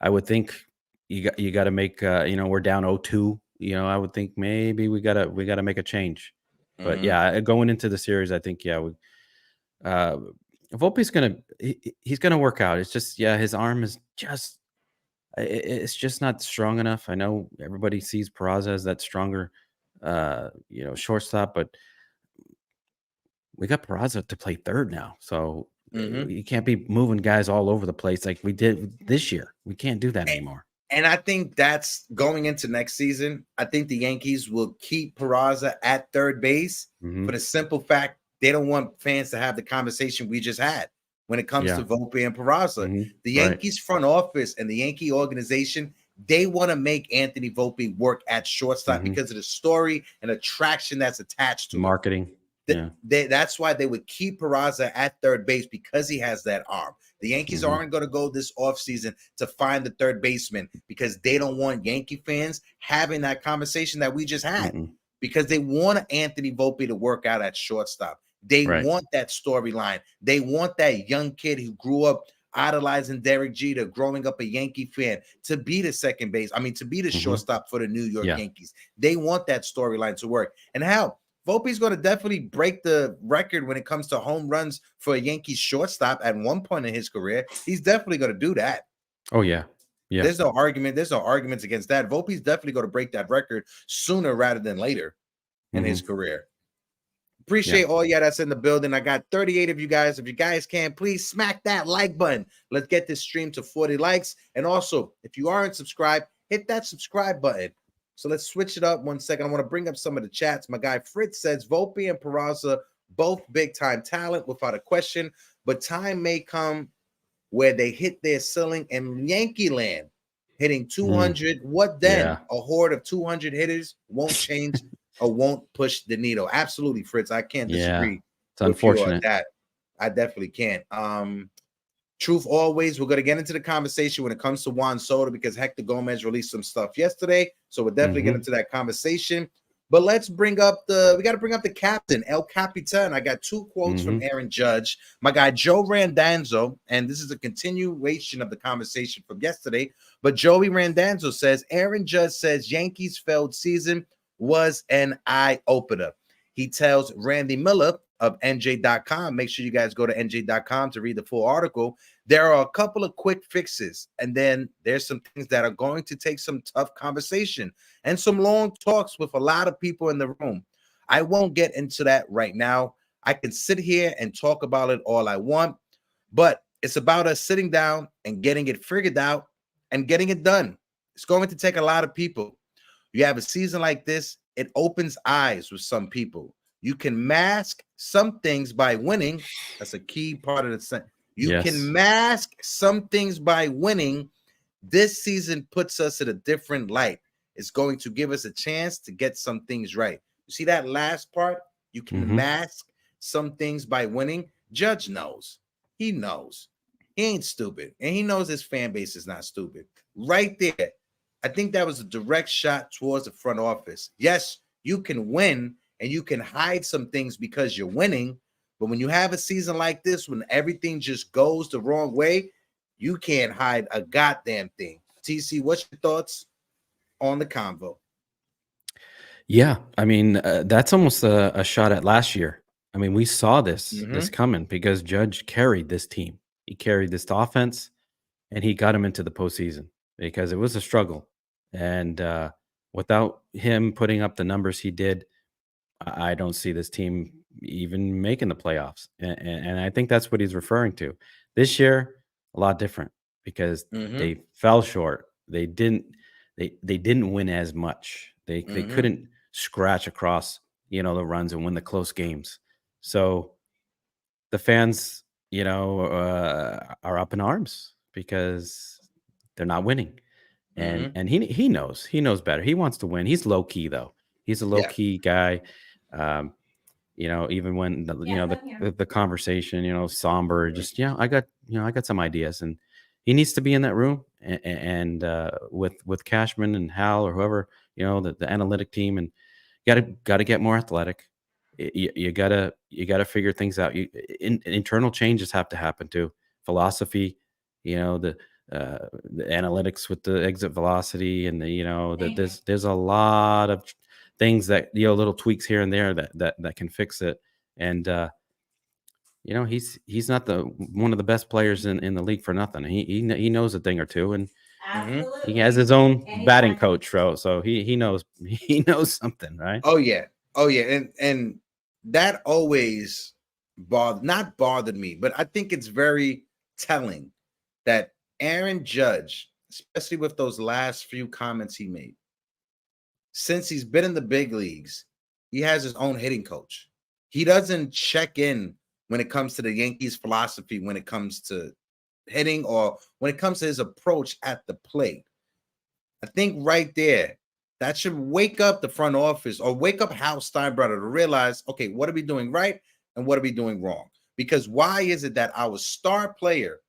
I would think you got to make, we're down 0-2. I would think maybe we gotta make a change. But going into the series, I think Volpe's he's gonna work out. It's just his arm is it's just not strong enough. I know everybody sees Peraza as that stronger shortstop, but we got Peraza to play third now, so you can't be moving guys all over the place like we did this year. We can't do that anymore.
And I think that's going into next season. I think the Yankees will keep Peraza at third base for the simple fact they don't want fans to have the conversation we just had when it comes to Volpe and Peraza. The Yankees front office and the Yankee organization, they want to make Anthony Volpe work at shortstop because of the story and attraction that's attached to
marketing.
That's why they would keep Peraza at third base, because he has that arm. The Yankees aren't going to go this offseason to find the third baseman, because they don't want Yankee fans having that conversation that we just had, because they want Anthony Volpe to work out at shortstop. They want that storyline. They want that young kid who grew up idolizing Derek Jeter, growing up a Yankee fan, to be the second base. I mean, to be the shortstop for the New York Yankees. They want that storyline to work. And how? Volpe's going to definitely break the record when it comes to home runs for a Yankees shortstop at one point in his career. He's definitely going to do that.
Oh, yeah. Yeah.
There's no argument. There's no arguments against that. Volpe's definitely going to break that record sooner rather than later in his career. Appreciate all y'all that's in the building. I got 38 of you guys. If you guys can, please smack that like button. Let's get this stream to 40 likes. And also, if you aren't subscribed, hit that subscribe button. So let's switch it up 1 second. I want to bring up some of the chats. My guy Fritz says Volpe and Peraza, both big-time talent without a question, but time may come where they hit their ceiling in Yankee land, hitting 200. What then? A horde of 200 hitters won't change or won't push the needle. Absolutely, Fritz. I can't disagree.
It's unfortunate.
That I definitely can't. Truth always. We're going to get into the conversation when it comes to Juan Soto because Hector Gomez released some stuff yesterday. So we'll definitely get into that conversation. But let's bring up we got to bring up the captain, El Capitan. I got 2 quotes from Aaron Judge, my guy Joe Randazzo, and this is a continuation of the conversation from yesterday. But Joey Randazzo says, Aaron Judge says Yankees' failed season was an eye-opener. He tells Randy Miller of NJ.com, make sure you guys go to NJ.com to read the full article. There are a couple of quick fixes, and then there's some things that are going to take some tough conversation and some long talks with a lot of people in the room. I won't get into that right now. I can sit here and talk about it all I want, but it's about us sitting down and getting it figured out and getting it done. It's going to take a lot of people. You have a season like this, it opens eyes with some people. You can mask some things by winning. That's a key part of the sentence. You can mask some things by winning. This season puts us in a different light. It's going to give us a chance to get some things right. You see that last part? You can mask some things by winning. Judge knows. He knows. He ain't stupid. And he knows his fan base is not stupid. Right there. I think that was a direct shot towards the front office. Yes, you can win and you can hide some things because you're winning. But when you have a season like this, when everything just goes the wrong way, you can't hide a goddamn thing. TC, what's your thoughts on the convo?
Yeah, I mean, that's almost a shot at last year. I mean, we saw this coming because Judge carried this team. He carried this offense, and he got him into the postseason because it was a struggle. And without him putting up the numbers he did, I don't see this team even making the playoffs. And I think that's what he's referring to. This year, a lot different because they fell short. They didn't win as much. They couldn't scratch across, the runs and win the close games. So the fans, are up in arms because they're not winning. And he knows better. He wants to win. He's low key though. He's a low key guy. Even when the conversation, somber, just I got some ideas, and he needs to be in that room and with Cashman and Hal or whoever, the analytic team, and got to get more athletic. You gotta figure things out. Internal changes have to happen too. Philosophy, the analytics with the exit velocity, and there's a lot of things that little tweaks here and there that can fix it. And he's not one of the best players in the league for nothing. He knows a thing or two, and he has his own batting coach, so he knows something, right?
Oh yeah, and that always not bothered me, but I think it's very telling that Aaron Judge, especially with those last few comments he made, since he's been in the big leagues, he has his own hitting coach. He doesn't check in when it comes to the Yankees philosophy, when it comes to hitting, or when it comes to his approach at the plate. I think right there, that should wake up the front office or wake up Hal Steinbrenner to realize, okay, what are we doing right and what are we doing wrong? Because why is it that our star player,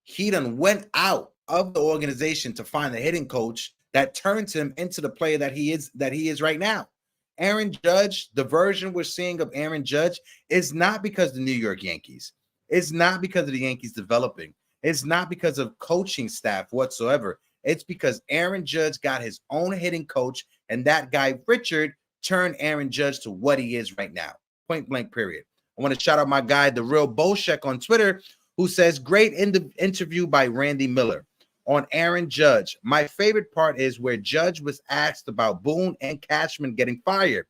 he done went out of the organization to find a hitting coach that turns him into the player that he is right now? Aaron Judge, the version we're seeing of Aaron Judge is not because of the New York Yankees. It's not because of the Yankees developing. It's not because of coaching staff whatsoever. It's because Aaron Judge got his own hitting coach, and that guy, Richard, turned Aaron Judge to what he is right now. Point blank, period. I want to shout out my guy, The Real Bolshek on Twitter, who says, great interview by Randy Miller on Aaron Judge. My favorite part is where Judge was asked about Boone and Cashman getting fired.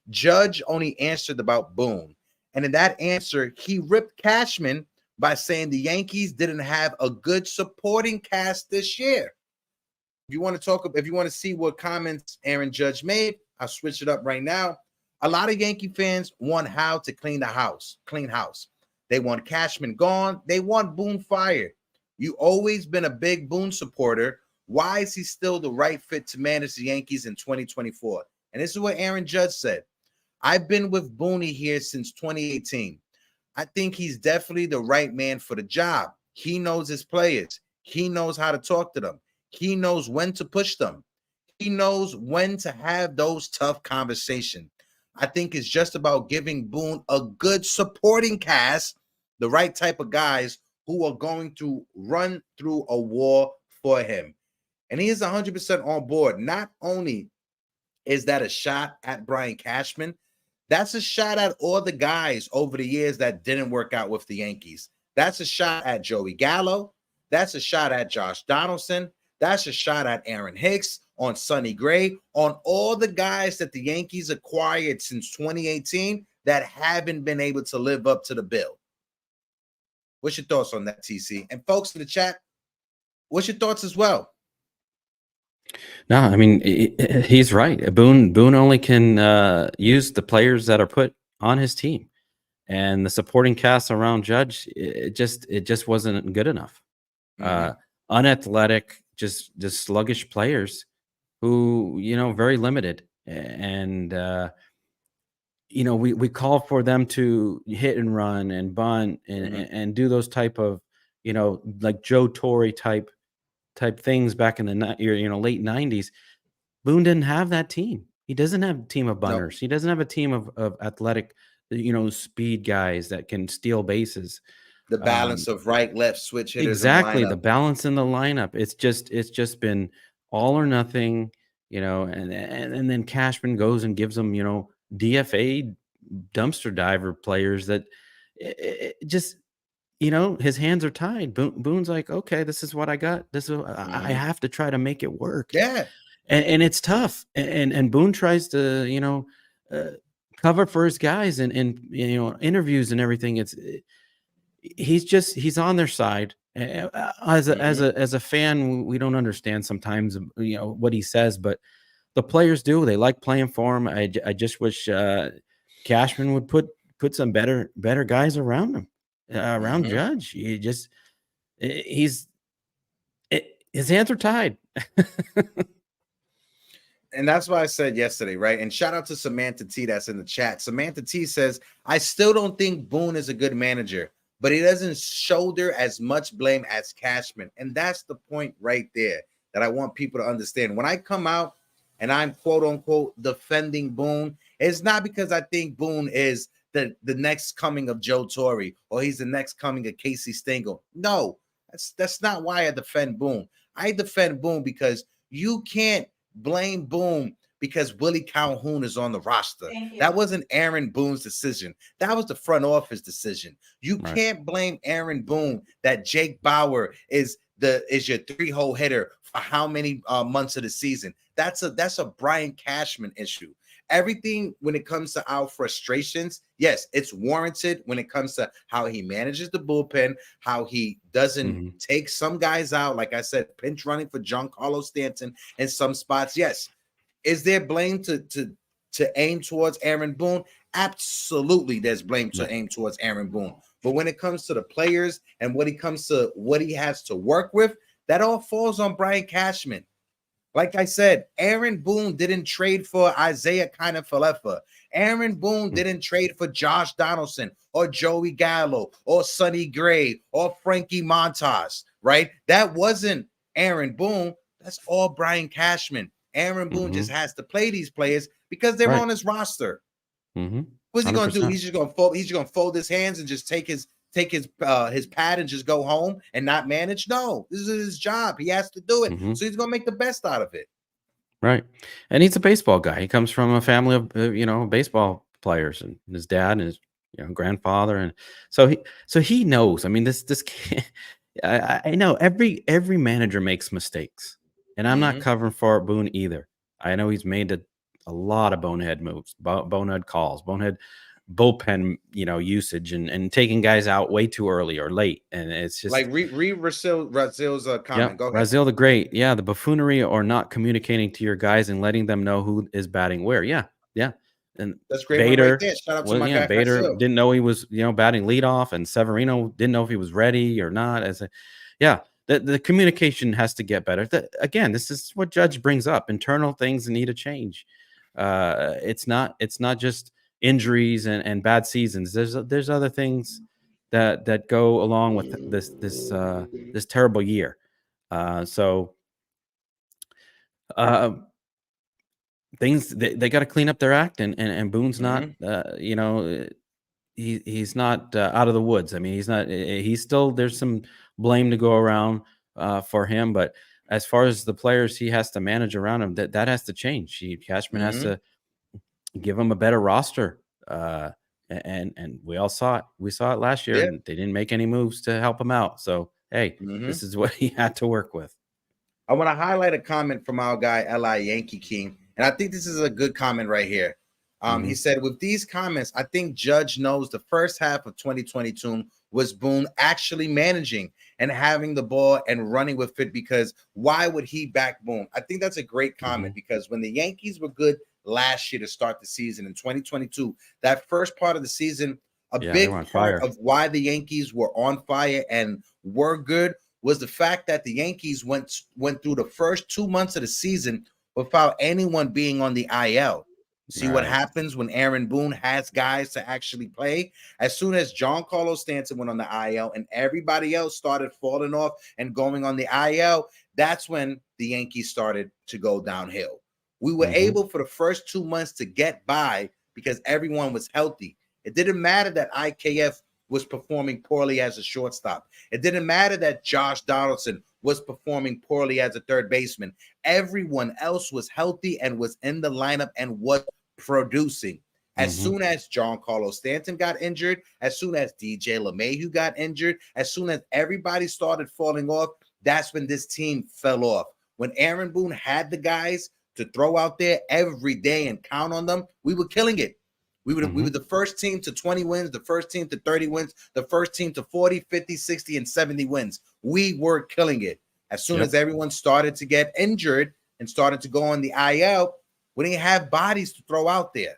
Judge only answered about Boone. And in that answer, he ripped Cashman by saying the Yankees didn't have a good supporting cast this year. If you want to see what comments Aaron Judge made, I'll switch it up right now. A lot of Yankee fans want Hal to clean house. They want Cashman gone. They want Boone fired. You always been a big Boone supporter. Why is he still the right fit to manage the Yankees in 2024? And this is what Aaron Judge said. I've been with Booney here since 2018. I think he's definitely the right man for the job. He knows his players. He knows how to talk to them. He knows when to push them. He knows when to have those tough conversations. I think it's just about giving Boone a good supporting cast, the right type of guys who are going to run through a war for him. And he is 100% on board. Not only is that a shot at Brian Cashman, that's a shot at all the guys over the years that didn't work out with the Yankees. That's a shot at Joey Gallo. That's a shot at Josh Donaldson. That's a shot at Aaron Hicks, on Sonny Gray, on all the guys that the Yankees acquired since 2018 that haven't been able to live up to the bill. What's your thoughts on that, TC? And folks in the chat, what's your thoughts as well?
No, I mean, he's right. Boone only can use the players that are put on his team, and the supporting cast around Judge, it just wasn't good enough. Unathletic, just sluggish players who, very limited. And, we call for them to hit and run and bunt and do those type of, like Joe Torre type things back in the late 90s. Boone didn't have that team. He doesn't have a team of bunters. Nope. He doesn't have a team of athletic, speed guys that can steal bases.
The balance of right, left, switch hitters.
Exactly. The balance in the lineup. It's just been all or nothing, and then Cashman goes and gives them, DFA dumpster diver players that just, his hands are tied. Boone's like, okay, this is what I got. I have to try to make it work.
Yeah.
And it's tough. And Boone tries to, cover for his guys and interviews and everything. He's on their side. As a fan, we don't understand sometimes, what he says, but the players do. They like playing for him. I just wish Cashman would put some better guys around him. Around Judge. His hands are tied.
And that's why I said yesterday, right? And shout out to Samantha T that's in the chat. Samantha T says, I still don't think Boone is a good manager, but he doesn't shoulder as much blame as Cashman. And that's the point right there that I want people to understand. When I come out and I'm quote unquote defending Boone, it's not because I think Boone is the next coming of Joe Torre or he's the next coming of Casey Stengel. No, that's not why I defend Boone. I defend Boone because you can't blame Boone because Willie Calhoun is on the roster. That wasn't Aaron Boone's decision. That was the front office decision. You can't blame Aaron Boone that Jake Bauer is your 3-hole hitter for how many months of the season. That's a Brian Cashman issue. Everything when it comes to our frustrations, yes, it's warranted when it comes to how he manages the bullpen, how he doesn't take some guys out. Like I said, pinch running for Giancarlo Stanton in some spots. Yes. Is there blame to aim towards Aaron Boone? Absolutely, there's blame to aim towards Aaron Boone. But when it comes to the players and when it comes to what he has to work with, that all falls on Brian Cashman. Like I said, Aaron Boone didn't trade for Isaiah Kiner-Falefa. Aaron Boone didn't trade for Josh Donaldson or Joey Gallo or Sonny Gray or Frankie Montas, right? That wasn't Aaron Boone. That's all Brian Cashman. Aaron Boone just has to play these players because they're on his roster. What's he going to do? He's just going to fold his hands and just take his pad and just go home and not manage. No, this is his job. He has to do it. So he's going to make the best out of it.
Right. And he's a baseball guy. He comes from a family of, baseball players, and his dad and his, grandfather. And so he knows. I mean, this can't, I know every manager makes mistakes, and I'm not covering for Boone either. I know he's made a lot of bonehead moves, bonehead calls, bonehead bullpen, usage and taking guys out way too early or late. And it's just
like read Razil's comment. Go ahead.
Razil the Great. Yeah. The buffoonery or not communicating to your guys and letting them know who is batting where. Yeah. Yeah. And
that's great.
Bader,
right there. Shout out to my guy.
Bader didn't know he was, batting leadoff, and Severino didn't know if he was ready or not. The communication has to get better. Again, this is what Judge brings up. Internal things need to change. It's not just injuries and bad seasons. There's other things that go along with this terrible year. Things they got to clean up their act, and Boone's not, he's not out of the woods. I mean, he's still, there's some blame to go around for him, but as far as the players he has to manage around him, that has to change. Cashman has to give him a better roster. And we all saw it. We saw it last year, and they didn't make any moves to help him out. So, hey, this is what he had to work with.
I want to highlight a comment from our guy, L.I. Yankee King. And I think this is a good comment right here. He said, with these comments, I think Judge knows the first half of 2022 was Boone actually managing and having the ball and running with it, because why would he back Boone? I think that's a great comment, because when the Yankees were good last year to start the season in 2022, that first part of the season, big part of why the Yankees were on fire and were good was the fact that the Yankees went through the first 2 months of the season without anyone being on the IL. See what happens when Aaron Boone has guys to actually play? As soon as Giancarlo Stanton went on the IL and everybody else started falling off and going on the IL, that's when the Yankees started to go downhill. We were able for the first 2 months to get by because everyone was healthy. It didn't matter that IKF was performing poorly as a shortstop. It didn't matter that Josh Donaldson was performing poorly as a third baseman. Everyone else was healthy and was in the lineup and was producing. As soon as Giancarlo Stanton got injured, as soon as DJ LeMahieu got injured, as soon as everybody started falling off, that's when this team fell off. When Aaron Boone had the guys to throw out there every day and count on them, we were killing it. We were the first team to 20 wins, the first team to 30 wins, the first team to 40, 50, 60, and 70 wins. We were killing it. As soon as everyone started to get injured and started to go on the IL, we didn't have bodies to throw out there.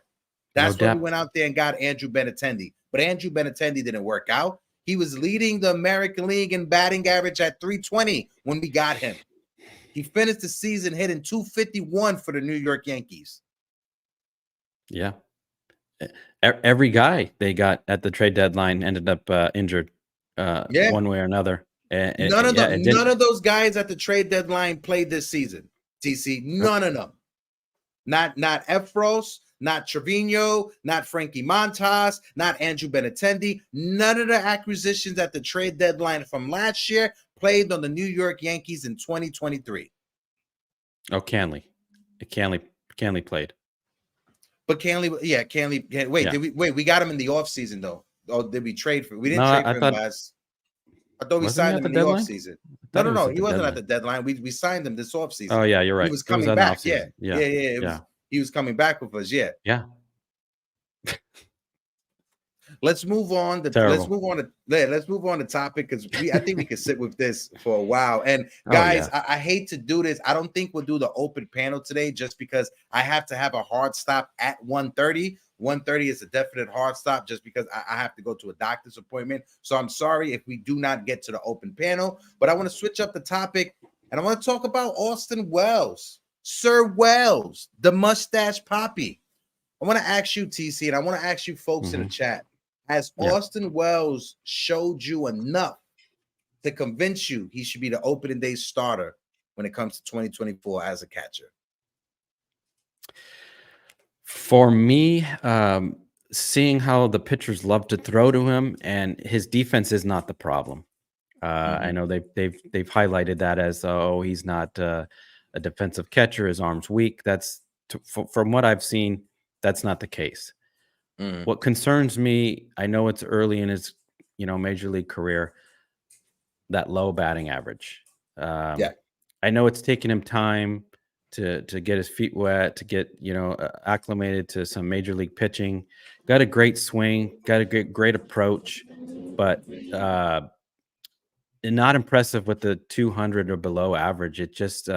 That's when we went out there and got Andrew Benintendi. But Andrew Benintendi didn't work out. He was leading the American League in batting average at 320 when we got him. He finished the season hitting 251 for the New York Yankees.
Yeah. Every guy they got at the trade deadline ended up injured one way or another.
None of those guys at the trade deadline played this season, TC. None of them. Not Efros, not Trevino, not Frankie Montas, not Andrew Benintendi. None of the acquisitions at the trade deadline from last year played on the New York Yankees in 2023.
Oh, Canley played.
But Canley, we got him in the offseason though. Oh, did we trade for? We didn't trade for him last. I thought we signed him in the offseason. No. He wasn't at the deadline. We signed him this offseason.
Oh yeah, you're right.
He was coming back. Yeah. He was coming back with us. Yeah. Let's move on. Let's move on to topic, because I think we could sit with this for a while. And guys, I hate to do this. I don't think we'll do the open panel today, just because I have to have a hard stop at 1:30. 1:30 is a definite hard stop, just because I have to go to a doctor's appointment. So I'm sorry if we do not get to the open panel, but I want to switch up the topic, and I want to talk about Austin Wells, Sir Wells, the mustache poppy. I want to ask you, TC, and I want to ask you folks in the chat. Has Austin Wells showed you enough to convince you he should be the opening day starter when it comes to 2024 as a catcher?
For me, seeing how the pitchers love to throw to him, and his defense is not the problem. I know they've highlighted that as, he's not a defensive catcher, his arm's weak. From what I've seen, that's not the case. What concerns me, I know it's early in his, major league career, that low batting average. I know it's taken him time to get his feet wet, to get, acclimated to some major league pitching. Got a great swing, got a great approach, but not impressive with the 200 or below average. It just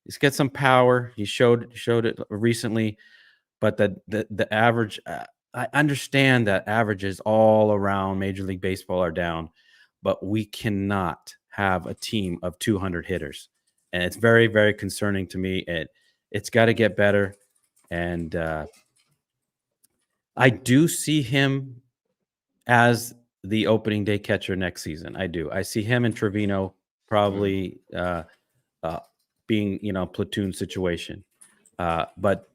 he's got some power. He showed it recently, but the average. I understand that averages all around Major League Baseball are down, but we cannot have a team of 200 hitters, and it's very, very concerning to me. It's got to get better, and I do see him as the opening day catcher next season. I do. I see him and Trevino probably being, platoon situation. But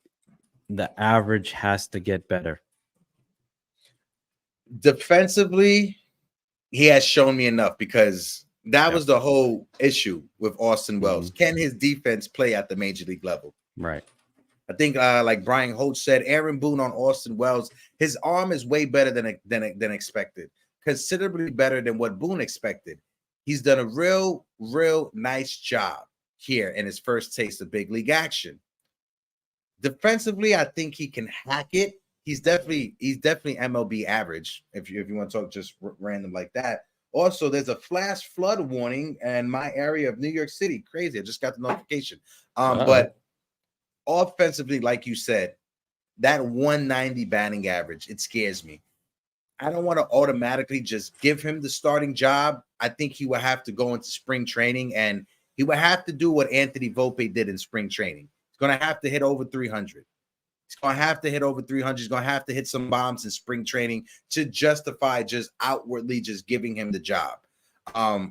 the average has to get better.
Defensively, he has shown me enough, because that was the whole issue with Austin Wells. Can his defense play at the major league level?
Right.
I think, like Brian Holt said, Aaron Boone on Austin Wells, his arm is way better than expected, considerably better than what Boone expected. He's done a real nice job here in his first taste of big league action. Defensively, I think he can hack it. He's definitely MLB average, if you want to talk just random like that. Also, there's a flash flood warning in my area of New York City. Crazy. I just got the notification. But offensively, like you said, that 190 batting average, it scares me. I don't want to automatically just give him the starting job. I think he will have to go into spring training, and he will have to do what Anthony Volpe did in spring training. He's going to have to hit over 300. He's going to have to hit over 300. He's going to have to hit some bombs in spring training to justify just outwardly just giving him the job.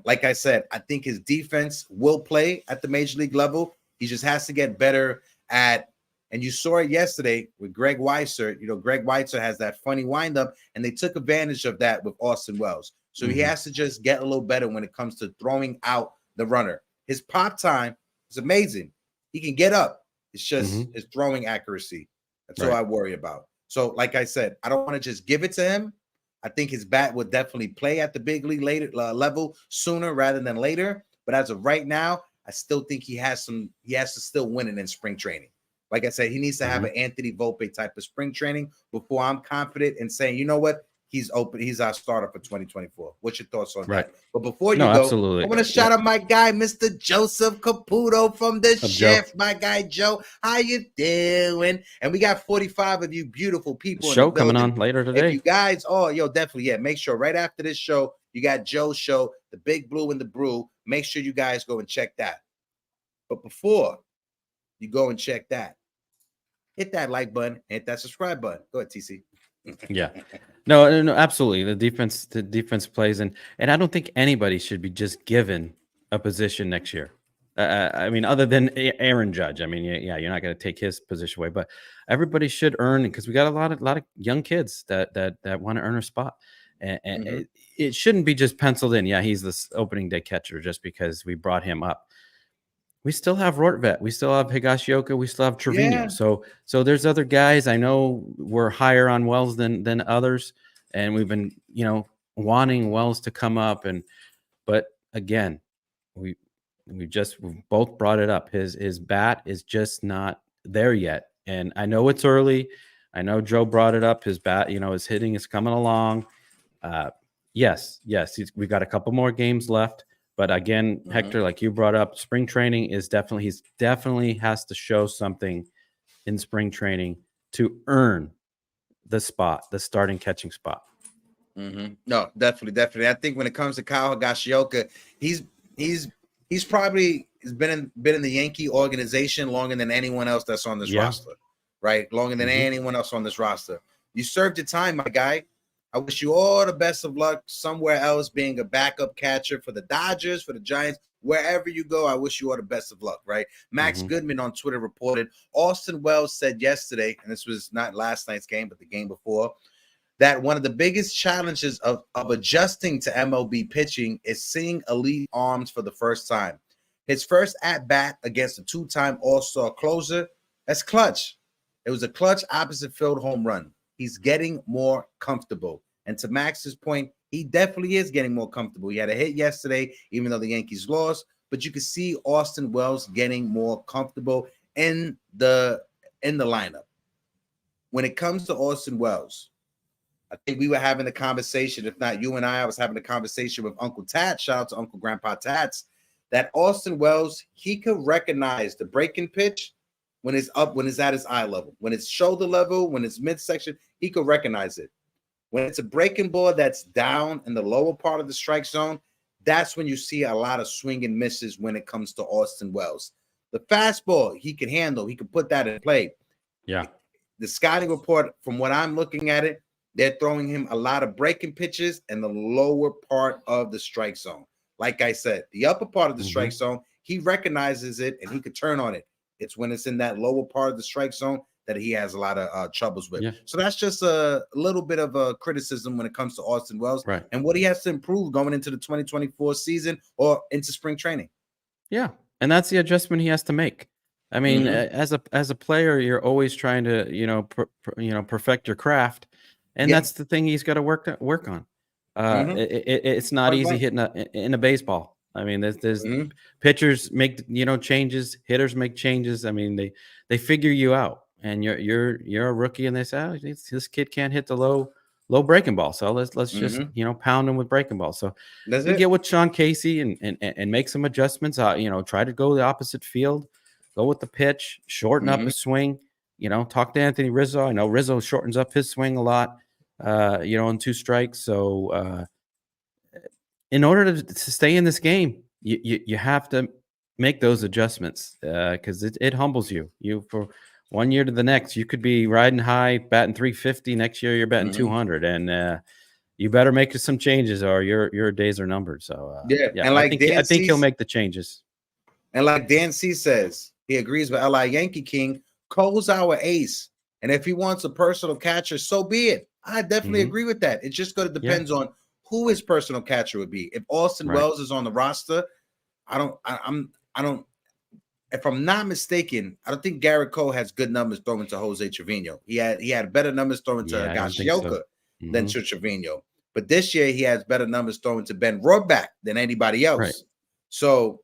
Like I said, I think his defense will play at the major league level. He just has to get better at, and you saw it yesterday with Greg Weitzer. Greg Weitzer has that funny windup, and they took advantage of that with Austin Wells. So he has to just get a little better when it comes to throwing out the runner. His pop time is amazing. He can get up. It's just his throwing accuracy. That's all I worry about. So, like I said, I don't want to just give it to him. I think his bat will definitely play at the big league level sooner rather than later. But as of right now, I still think he has to still win it in spring training. Like I said, he needs to have an Anthony Volpe type of spring training before I'm confident in saying, you know what, he's open. He's our starter for 2024. What's your thoughts on that? But before you go,
absolutely.
I want to shout out my guy, Mr. Joseph Caputo from the Shift. My guy, Joe, how you doing? And we got 45 of you beautiful people.
Show coming on later today.
If you guys, definitely, make sure right after this show, you got Joe's show, The Big Blue and the Brew. Make sure you guys go and check that. But before you go and check that, hit that like button, hit that subscribe button. Go ahead, TC.
No, absolutely. The defense plays, and I don't think anybody should be just given a position next year. I mean, other than Aaron Judge. I mean, you're not going to take his position away, but everybody should earn, because we got a lot of young kids that want to earn a spot, and it shouldn't be just penciled in. Yeah, he's this opening day catcher just because we brought him up. We still have Rortvet. We still have Higashioka. We still have Trevino. So there's other guys. I know we're higher on Wells than others, and we've been wanting Wells to come up. But again, we've both brought it up. His bat is just not there yet, and I know it's early. I know Joe brought it up. His bat, his hitting is coming along. Yes, we got a couple more games left. But again, Hector, like you brought up, spring training is definitely has to show something in spring training to earn the spot, the starting catching spot.
No, definitely. I think when it comes to Kyle Higashioka, he's probably been in the Yankee organization longer than anyone else that's on this roster, right? Longer than anyone else on this roster. You served your time, my guy. I wish you all the best of luck somewhere else, being a backup catcher for the Dodgers, for the Giants, wherever you go. I wish you all the best of luck, right? Max Goodman on Twitter reported, Austin Wells said yesterday, and this was not last night's game, but the game before, that one of the biggest challenges of adjusting to MLB pitching is seeing elite arms for the first time. His first at-bat against a two-time All-Star closer, that's clutch. It was a clutch opposite field home run. He's getting more comfortable. And to Max's point, he definitely is getting more comfortable. He had a hit yesterday, even though the Yankees lost. But you can see Austin Wells getting more comfortable in the lineup. When it comes to Austin Wells, I think we were having a conversation, if not you and I was having a conversation with Uncle Tats. Shout out to Uncle Grandpa Tats, that Austin Wells, he could recognize the breaking pitch when it's up, when it's at his eye level, when it's shoulder level, when it's midsection, he could recognize it. When it's a breaking ball that's down in the lower part of the strike zone, that's when you see a lot of swing and misses when it comes to Austin Wells. The fastball, he can handle. He can put that in play.
Yeah.
the scouting report, from what I'm looking at it, they're throwing him a lot of breaking pitches in the lower part of the strike zone. Like I said, the upper part of the strike zone, he recognizes it and he could turn on it. It's when it's in that lower part of the strike zone that he has a lot of troubles with. Yeah. So that's just a little bit of a criticism when it comes to Austin Wells and what he has to improve going into the 2024 season or into spring training.
Yeah, and that's the adjustment he has to make. I mean, as a player, you're always trying to perfect your craft, and that's the thing he's got to work on. It's not easy hitting in a baseball. I mean, there's pitchers make changes, hitters make changes. I mean, they figure you out, and you're a rookie, and they say, oh, this kid can't hit the low breaking ball, so let's just pound him with breaking ball. So you get with Sean Casey and make some adjustments. Try to go the opposite field, go with the pitch, shorten up his swing. Talk to Anthony Rizzo. I know Rizzo shortens up his swing a lot. On 2 strikes. So in order to stay in this game, you have to make those adjustments because it humbles you. For 1 year to the next, you could be riding high, batting 350. Next year, you're batting 200, and you better make some changes, or your days are numbered. So
and like
I think he'll make the changes.
And like Dan C says, he agrees with LI Yankee King. Cole's our ace, and if he wants a personal catcher, so be it. I definitely agree with that. It's just going to depends on who his personal catcher would be. If Austin Wells is on the roster, if I'm not mistaken, I don't think Garrett Cole has good numbers throwing to Jose Trevino. He had better numbers throwing to Gashioka than to Trevino. But this year he has better numbers throwing to Ben Rohrback than anybody else. Right. So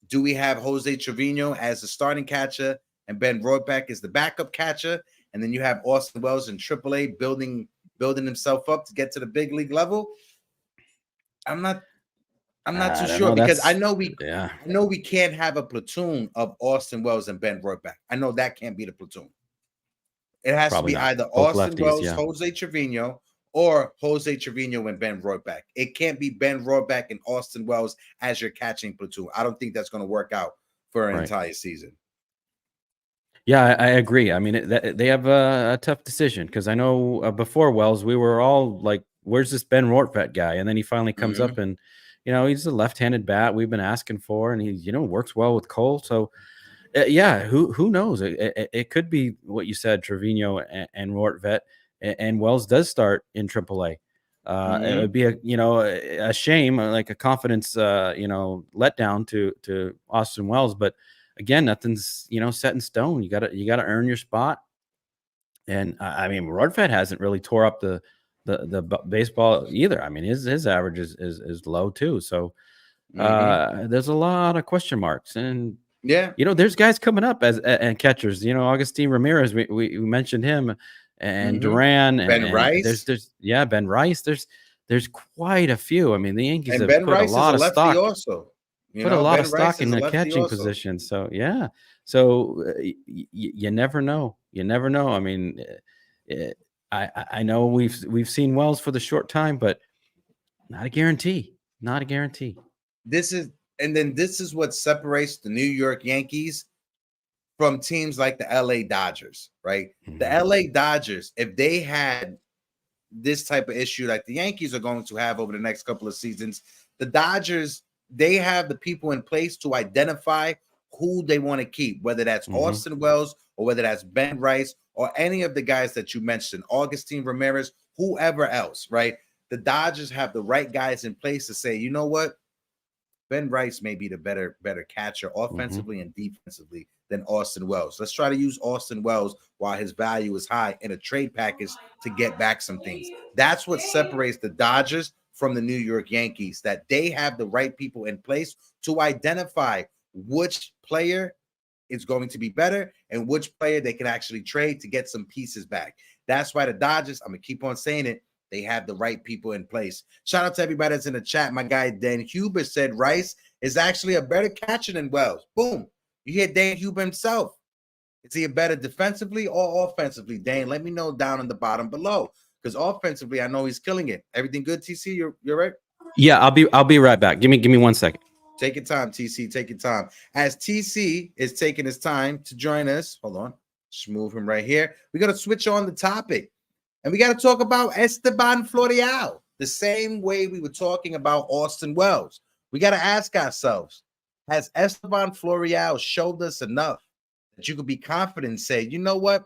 do we have Jose Trevino as the starting catcher and Ben Rohrback as the backup catcher? And then you have Austin Wells in AAA building himself up to get to the big league level. I'm not too sure because I know we can't have a platoon of Austin Wells and Ben Rohrback. I know that can't be the platoon. It has to be either Austin Wells, Jose Trevino, or Jose Trevino and Ben Rohrback. It can't be Ben Rohrback and Austin Wells as your catching platoon. I don't think that's going to work out for an entire season.
Yeah, I agree. I mean, they have a tough decision because I know before Wells, we were all like, where's this Ben Rohrback guy? And then he finally comes up and, he's a left-handed bat we've been asking for, and he, works well with Cole. So, who knows? It could be what you said, Trevino and Rohrback, and Wells does start in AAA. It would be a shame, like a confidence, letdown to Austin Wells, but again, nothing's set in stone. You gotta earn your spot. And I mean, Rohrback hasn't really tore up the baseball either. I mean, his average is low too. So there's a lot of question marks. And there's guys coming up and catchers. Agustin Ramirez, we mentioned him, and Duran, and
Ben Rice.
There's Ben Rice. There's quite a few. I mean, the Yankees have
Ben
put
Rice
a lot of stock.
Also.
Put a lot of stock in the catching position. So you never know. I mean, I know we've seen Wells for the short time, but not a guarantee.
This is what separates the New York Yankees from teams like the LA Dodgers, right? The LA Dodgers, if they had this type of issue like the Yankees are going to have over the next couple of seasons, the Dodgers, they have the people in place to identify who they want to keep, whether that's Austin Wells or whether that's Ben Rice or any of the guys that you mentioned, Agustin Ramirez, whoever else, right? The Dodgers have the right guys in place to say, you know what? Ben Rice may be the better catcher offensively and defensively than Austin Wells. Let's try to use Austin Wells while his value is high in a trade package to get back some things. That's what separates the Dodgers from the New York Yankees, that they have the right people in place to identify which player is going to be better and which player they can actually trade to get some pieces back. That's why the Dodgers, I'm going to keep on saying it, they have the right people in place. Shout out to everybody that's in the chat. My guy Dan Huber said Rice is actually a better catcher than Wells. Boom. You hear Dan Huber himself. Is he a better defensively or offensively? Dan, let me know down in the bottom below. Because offensively, I know he's killing it. Everything good, TC? You're right?
Yeah, I'll be right back. Give me 1 second.
Take your time, TC. Take your time. As TC is taking his time to join us, hold on. Just move him right here. We got to switch on the topic. And we got to talk about Esteban Florial, the same way we were talking about Austin Wells. We got to ask ourselves, has Esteban Florial showed us enough that you could be confident and say, you know what?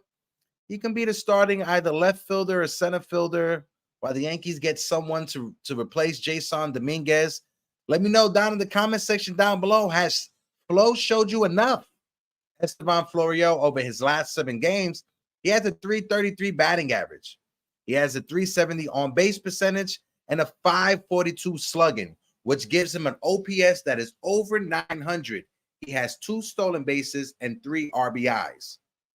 He can be the starting either left fielder or center fielder while the Yankees get someone to replace Jason Dominguez. Let me know down in the comment section down below. Has Flo showed you enough? Esteban Florial, over his last 7 games, he has a .333 batting average. He has a .370 on-base percentage and a .542 slugging, which gives him an OPS that is over 900. He has 2 stolen bases and 3 RBIs.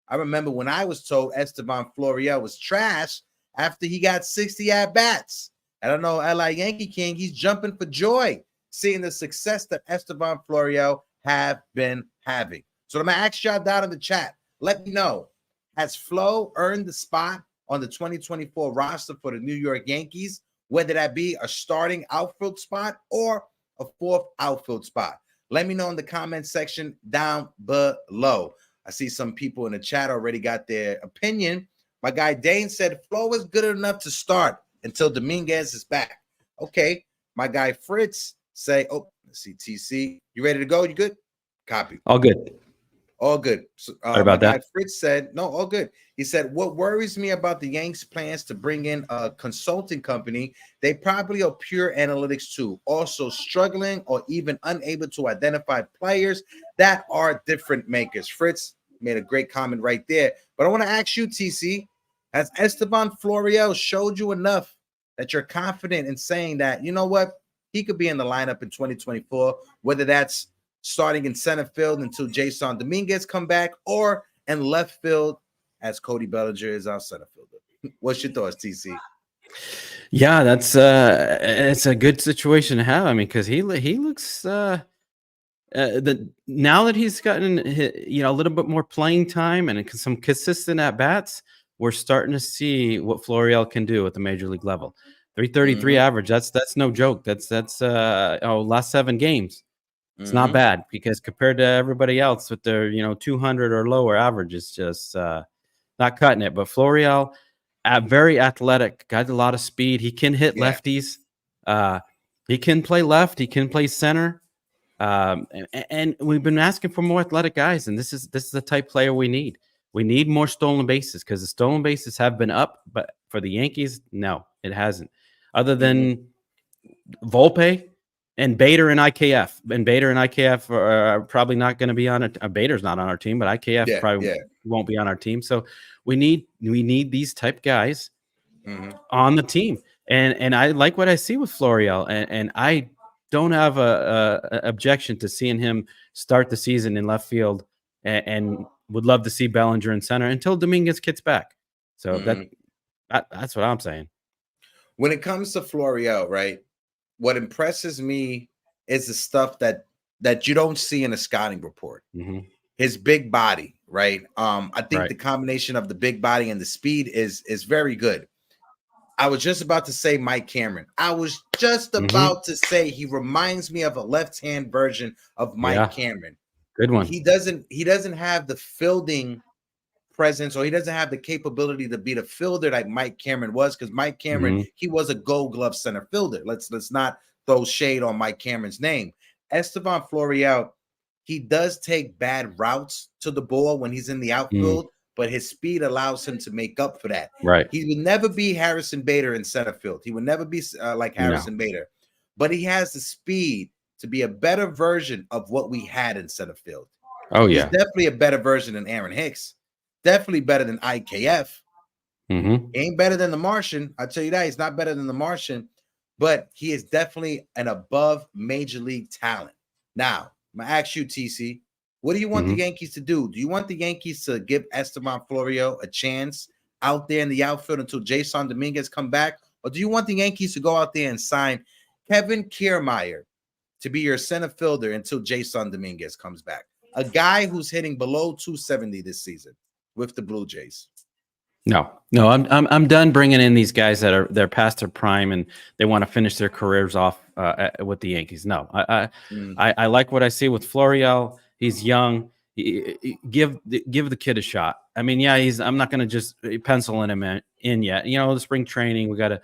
I remember when I was told Esteban Florial was trash after he got 60 at-bats. I don't know, LA Yankee King, he's jumping for joy seeing the success that Esteban Florial have been having. So I'm going to ask y'all down in the chat. Let me know, has Flo earned the spot on the 2024 roster for the New York Yankees, whether that be a starting outfield spot or a 4th outfield spot? Let me know in the comment section down below. I see some people in the chat already got their opinion. My guy Dane said Flo is good enough to start until Dominguez is back. Okay. My guy Fritz say, oh, let's see, TC, you ready to go? You good? Copy.
All good.
All good. So,
Sorry about that.
Fritz said, no, all good. He said, what worries me about the Yanks' plans to bring in a consulting company, they probably are pure analytics too, also struggling or even unable to identify players that are different makers. Fritz made a great comment right there. But I want to ask you, TC, has Esteban Florial showed you enough that you're confident in saying that, you know what, he could be in the lineup in 2024, whether that's starting in center field until Jason Dominguez come back, or in left field as Cody Bellinger is our center fielder? What's your thoughts, TC?
Yeah, that's it's a good situation to have. I mean, because he looks now that he's gotten a little bit more playing time and some consistent at bats, we're starting to see what Florial can do at the major league level. 333 average. That's no joke. That's last 7 games. It's not bad, because compared to everybody else with their 200 or lower average, it's just not cutting it. But Florial, very athletic, got a lot of speed. He can hit lefties. He can play left. He can play center. And we've been asking for more athletic guys, and this is the type player we need. We need more stolen bases, because the stolen bases have been up, but for the Yankees, no, it hasn't. Other than Volpe and Bader and IKF. And Bader and IKF are probably not going to be on it. Bader's not on our team, but IKF probably won't be on our team. So we need these type guys on the team. And I like what I see with Florial, and I don't have a objection to seeing him start the season in left field, and would love to see Bellinger in center until Dominguez gets back. So that's what I'm saying.
When it comes to Florial, right, what impresses me is the stuff that you don't see in a scouting report. His big body, right? I think the combination of the big body and the speed is very good. I was just about to say Mike Cameron. I was just about to say he reminds me of a left-hand version of Mike Cameron.
Good one.
He doesn't have the fielding presence, or he doesn't have the capability to be the fielder like Mike Cameron was, because Mike Cameron, he was a gold glove center fielder. Let's not throw shade on Mike Cameron's name. Esteban Florial, he does take bad routes to the ball when he's in the outfield, but his speed allows him to make up for that.
Right.
He would never be Harrison Bader in center field. He would never be like Harrison Bader, but he has the speed to be a better version of what we had in center field.
Oh yeah,
he's definitely a better version than Aaron Hicks. Definitely better than IKF. He ain't better than the Martian. I'll tell you that. He's not better than the Martian, but he is definitely an above major league talent. Now, I'm going to ask you, TC, what do you want the Yankees to do? Do you want the Yankees to give Esteban Florial a chance out there in the outfield until Jason Dominguez come back? Or do you want the Yankees to go out there and sign Kevin Kiermaier to be your center fielder until Jason Dominguez comes back? A guy who's hitting below 270 this season with the Blue Jays.
No, I'm done bringing in these guys they're past their prime and they want to finish their careers off with the Yankees. No, I like what I see with Florial. He's young. give the kid a shot. I mean, yeah, I'm not going to just pencil him in yet. You know, the spring training, we got to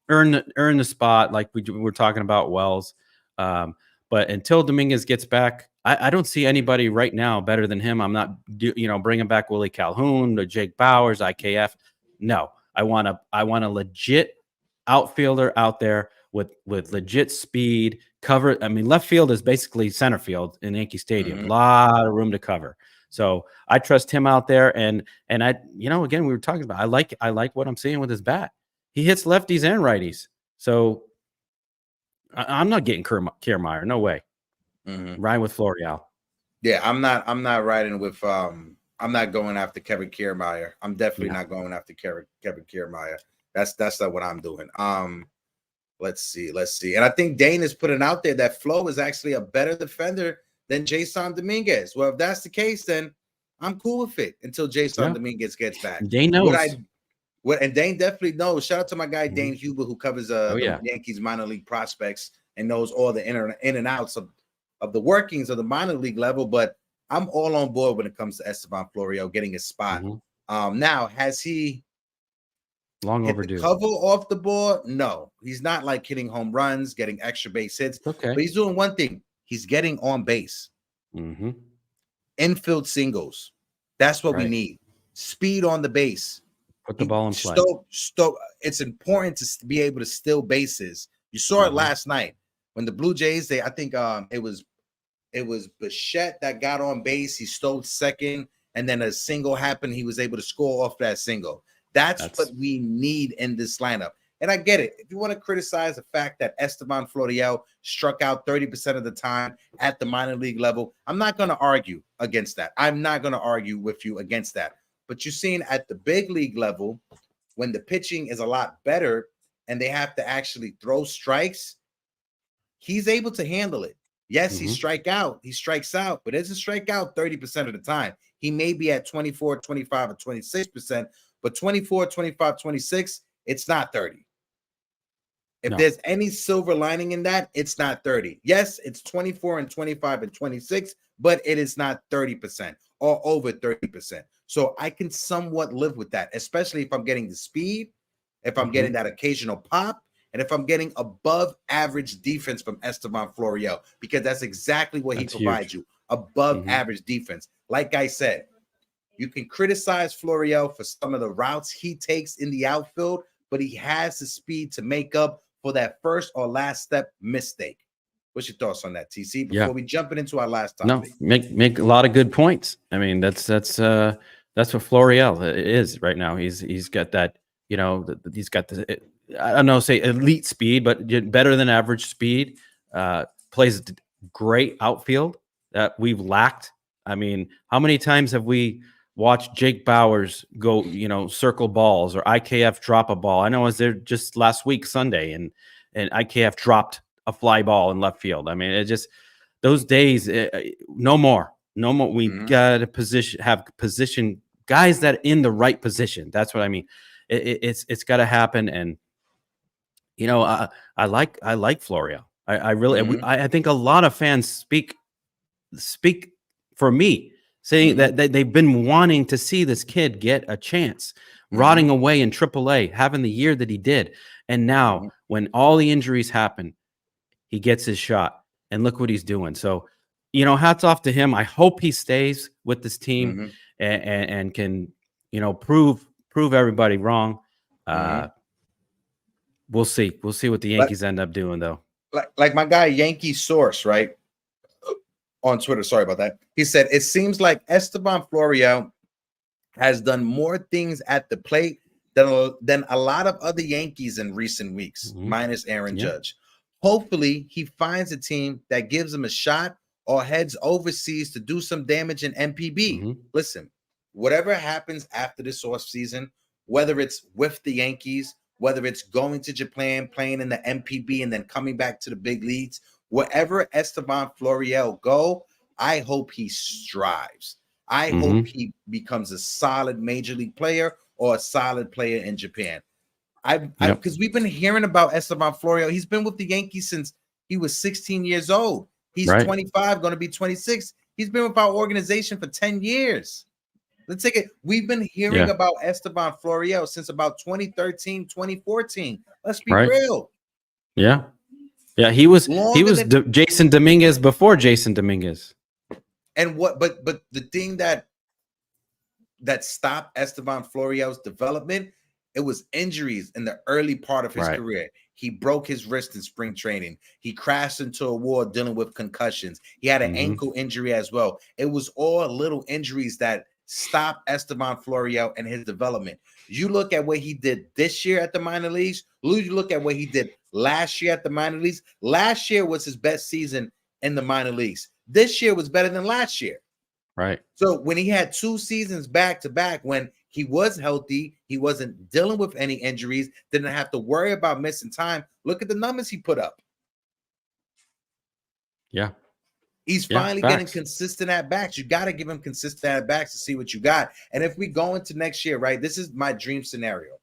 earn the spot, like we're talking about Wells. But until Dominguez gets back, I don't see anybody right now better than him. I'm not, bringing back Willie Calhoun or Jake Bowers, IKF. No, I want a legit outfielder out there with legit speed, cover. I mean, left field is basically center field in Yankee Stadium. A lot of room to cover. So I trust him out there. And I, again, we were talking about, I like what I'm seeing with his bat. He hits lefties and righties. So I'm not getting Kiermaier. No way. Riding with Florial.
Yeah, I'm not riding with I'm not going after Kevin Kiermaier. I'm definitely not going after Kevin Kiermaier. That's not what I'm doing. Let's see. And I think Dane is putting out there that Flo is actually a better defender than Jason Dominguez. Well, if that's the case, then I'm cool with it until Jason Dominguez gets back.
Dane knows.
And Dane definitely knows. Shout out to my guy Dane Huber, who covers the Yankees minor league prospects and knows all the in and outs of the workings of the minor league level. But I'm all on board when it comes to Esteban Florial getting a spot. Now, has he
long
hit
overdue
the cover off the board? No, he's not like hitting home runs, getting extra base hits.
Okay,
but he's doing one thing: he's getting on base, infield singles. That's what we need. Speed on the base.
Put the ball in play.
It's important to be able to steal bases. You saw it last night when the Blue Jays. I think it was Bichette that got on base. He stole second, and then a single happened. He was able to score off that single. That's what we need in this lineup. And I get it. If you want to criticize the fact that Esteban Florial struck out 30% of the time at the minor league level, I'm not going to argue against that. I'm not going to argue with you against that. But you're seeing at the big league level, when the pitching is a lot better and they have to actually throw strikes, he's able to handle it. Yes, he strikes out, but doesn't strike out 30% of the time. He may be at 24, 25, or 26%, but 24, 25, 26, it's not 30. If there's any silver lining in that, it's not 30. Yes, it's 24 and 25 and 26, but it is not 30% or over 30%. So I can somewhat live with that, especially if I'm getting the speed, if I'm getting that occasional pop, and if I'm getting above average defense from Esteban Florial, because that's exactly what he provides you, above average defense. Like I said, you can criticize Florial for some of the routes he takes in the outfield, but he has the speed to make up for that first or last step mistake. What's your thoughts on that, TC? Before we jump into our last topic.
No, make a lot of good points. I mean, that's what Florial is right now. He's got that, he's got the, I don't know, say elite speed, but better than average speed. Plays great outfield that we've lacked. I mean, how many times have we watched Jake Bowers go, circle balls, or IKF drop a ball? I know I was there just last week, Sunday, and IKF dropped a fly ball in left field. I mean, it just, those days, no more. We got to have position guys that in the right position. That's what I mean. It's got to happen. And, I like Florial. I really, I think a lot of fans speak for me, saying that they've been wanting to see this kid get a chance, rotting away in AAA, having the year that he did. And now when all the injuries happen, he gets his shot, and look what he's doing. So, hats off to him. I hope he stays with this team and can, prove everybody wrong. We'll see. We'll see what the Yankees end up doing, though.
Like my guy Yankee Source, right, on Twitter. Sorry about that. He said it seems like Esteban Florial has done more things at the plate than a lot of other Yankees in recent weeks, minus Aaron Judge. Hopefully, he finds a team that gives him a shot or heads overseas to do some damage in MPB. Listen, whatever happens after this offseason, whether it's with the Yankees, whether it's going to Japan, playing in the MPB, and then coming back to the big leagues, wherever Esteban Florial go, I hope he strives. I hope he becomes a solid major league player or a solid player in Japan. Because we've been hearing about Esteban Florial. He's been with the Yankees since he was 16 years old. He's 25, going to be 26. He's been with our organization for 10 years. Let's take it. We've been hearing about Esteban Florial since about 2013, 2014. Let's be real.
Yeah. Yeah, he was Jason Dominguez before Jason Dominguez.
And but the thing that stopped Esteban Florial's development, it was injuries in the early part of his career. He broke his wrist in spring training. He crashed into a wall dealing with concussions. He had an ankle injury as well. It was all little injuries that stopped Esteban Florial and his development. You look at what he did this year at the minor leagues. You look at what he did last year at the minor leagues. Last year was his best season in the minor leagues. This year was better than last year.
Right.
So when he had 2 seasons back to back, when he was healthy, he wasn't dealing with any injuries, didn't have to worry about missing time. Look at the numbers he put up.
Yeah.
He's finally getting consistent at bats. You got to give him consistent at bats to see what you got. And if we go into next year, right, this is my dream scenario.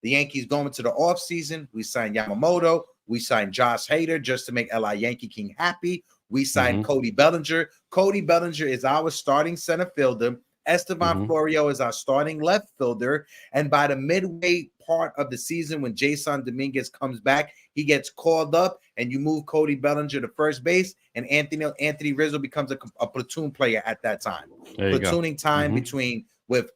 The Yankees go into the offseason. We sign Yamamoto. We sign Josh Hader just to make LI Yankee King happy. We signed Cody Bellinger. Cody Bellinger is our starting center fielder. Esteban Florial is our starting left fielder. And by the midway part of the season, when Jason Dominguez comes back, he gets called up, and you move Cody Bellinger to first base, and Anthony Rizzo becomes a platoon player at that time. Platooning time between with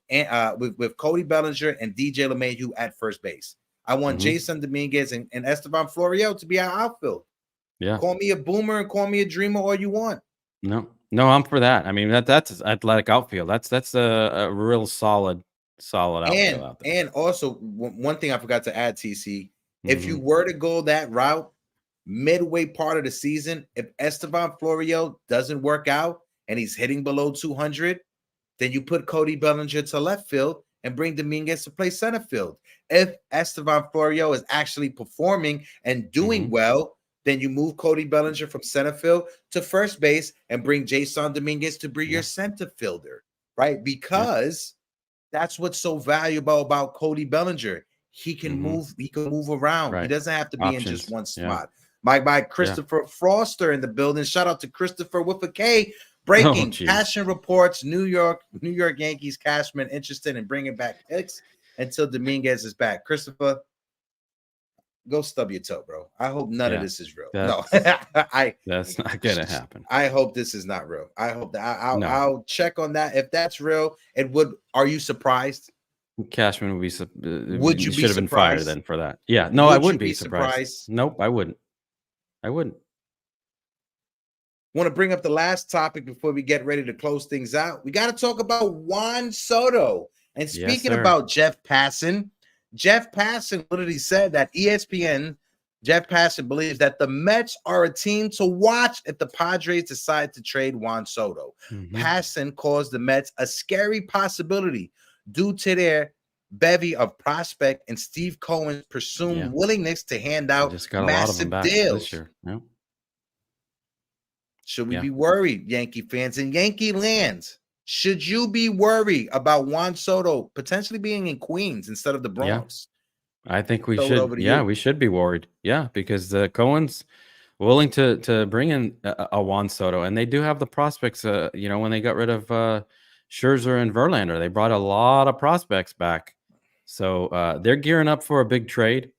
Cody Bellinger and DJ LeMahieu at first base. I want Jason Dominguez and Esteban Florial to be our outfield.
Yeah.
Call me a boomer and call me a dreamer all you want.
No, I'm for that. I mean, that's athletic outfield. That's a real solid outfield out there.
And also one thing I forgot to add, TC, if you were to go that route, midway part of the season, if Esteban Florial doesn't work out and he's hitting below 200, then you put Cody Bellinger to left field and bring Dominguez to play center field. If Esteban Florial is actually performing and doing well, then you move Cody Bellinger from center field to first base and bring Jason Dominguez to be your center fielder, right? Because that's what's so valuable about Cody Bellinger. He can move. He can move around. He doesn't have to be in just one spot. My Christopher Foster in the building. Shout out to Christopher with a K. Breaking Passion reports: New York Yankees cashman interested in bringing back picks until Dominguez is back. Christopher, go stub your toe, bro. I hope none of this is real.
That's not gonna happen.
I hope this is not real. I hope that I'll check on that. If that's real, it would. Are you surprised?
Cashman would be.
Would you be
should have been fired then for that? Yeah. No, I wouldn't be surprised. Nope, I wouldn't.
Want to bring up the last topic before we get ready to close things out. We got to talk about Juan Soto. And speaking about Jeff Passan, literally said that ESPN, Jeff Passan believes that the Mets are a team to watch if the Padres decide to trade Juan Soto. Passan calls the Mets a scary possibility due to their bevy of prospect and Steve Cohen's presumed willingness to hand out massive deals.
This year. Yep.
Should we be worried, Yankee fans in Yankee lands? Should you be worried about Juan Soto potentially being in Queens instead of the Bronx?
I think we should. Yeah, we should be worried. Yeah, because the Cohen's willing to bring in a Juan Soto, and they do have the prospects. When they got rid of Scherzer and Verlander, they brought a lot of prospects back. So they're gearing up for a big trade.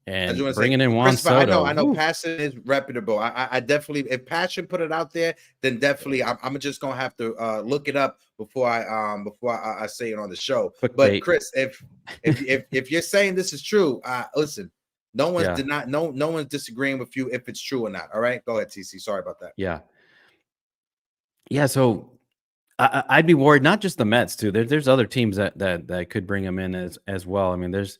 And bringing in Juan Soto.
I know Passion is reputable. I definitely, if Passion put it out there, then definitely I'm just gonna have to look it up before I say it on the show. But Chris, if you're saying this is true, listen, no one's disagreeing with you if it's true or not. All right, go ahead, TC. Sorry about that.
Yeah. So I'd be worried. Not just the Mets too. There's other teams that could bring him in as well. I mean, there's.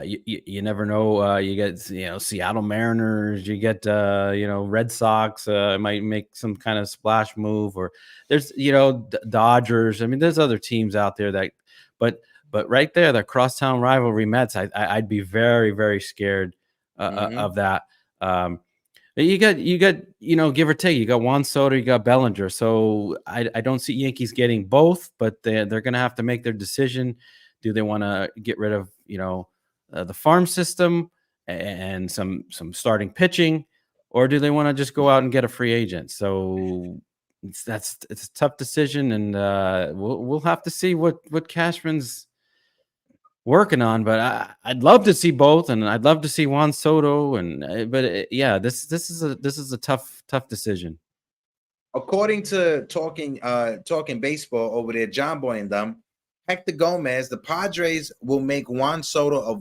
You never know. You get Seattle Mariners. You get Red Sox. Might make some kind of splash move, or there's Dodgers. I mean, there's other teams out there that, but right there, the crosstown rivalry Mets. I'd be very, very scared of that. You got give or take. You got Juan Soto. You got Bellinger. So I don't see Yankees getting both, but they're going to have to make their decision. Do they want to get rid of the farm system and some starting pitching, or do they want to just go out and get a free agent? So it's a tough decision, and we'll have to see what Cashman's working on. But I'd love to see both, and I'd love to see Juan Soto, and yeah, this is a tough decision.
According to talking baseball over there, John Boy and them, Hector Gomez, the Padres will make Juan Soto a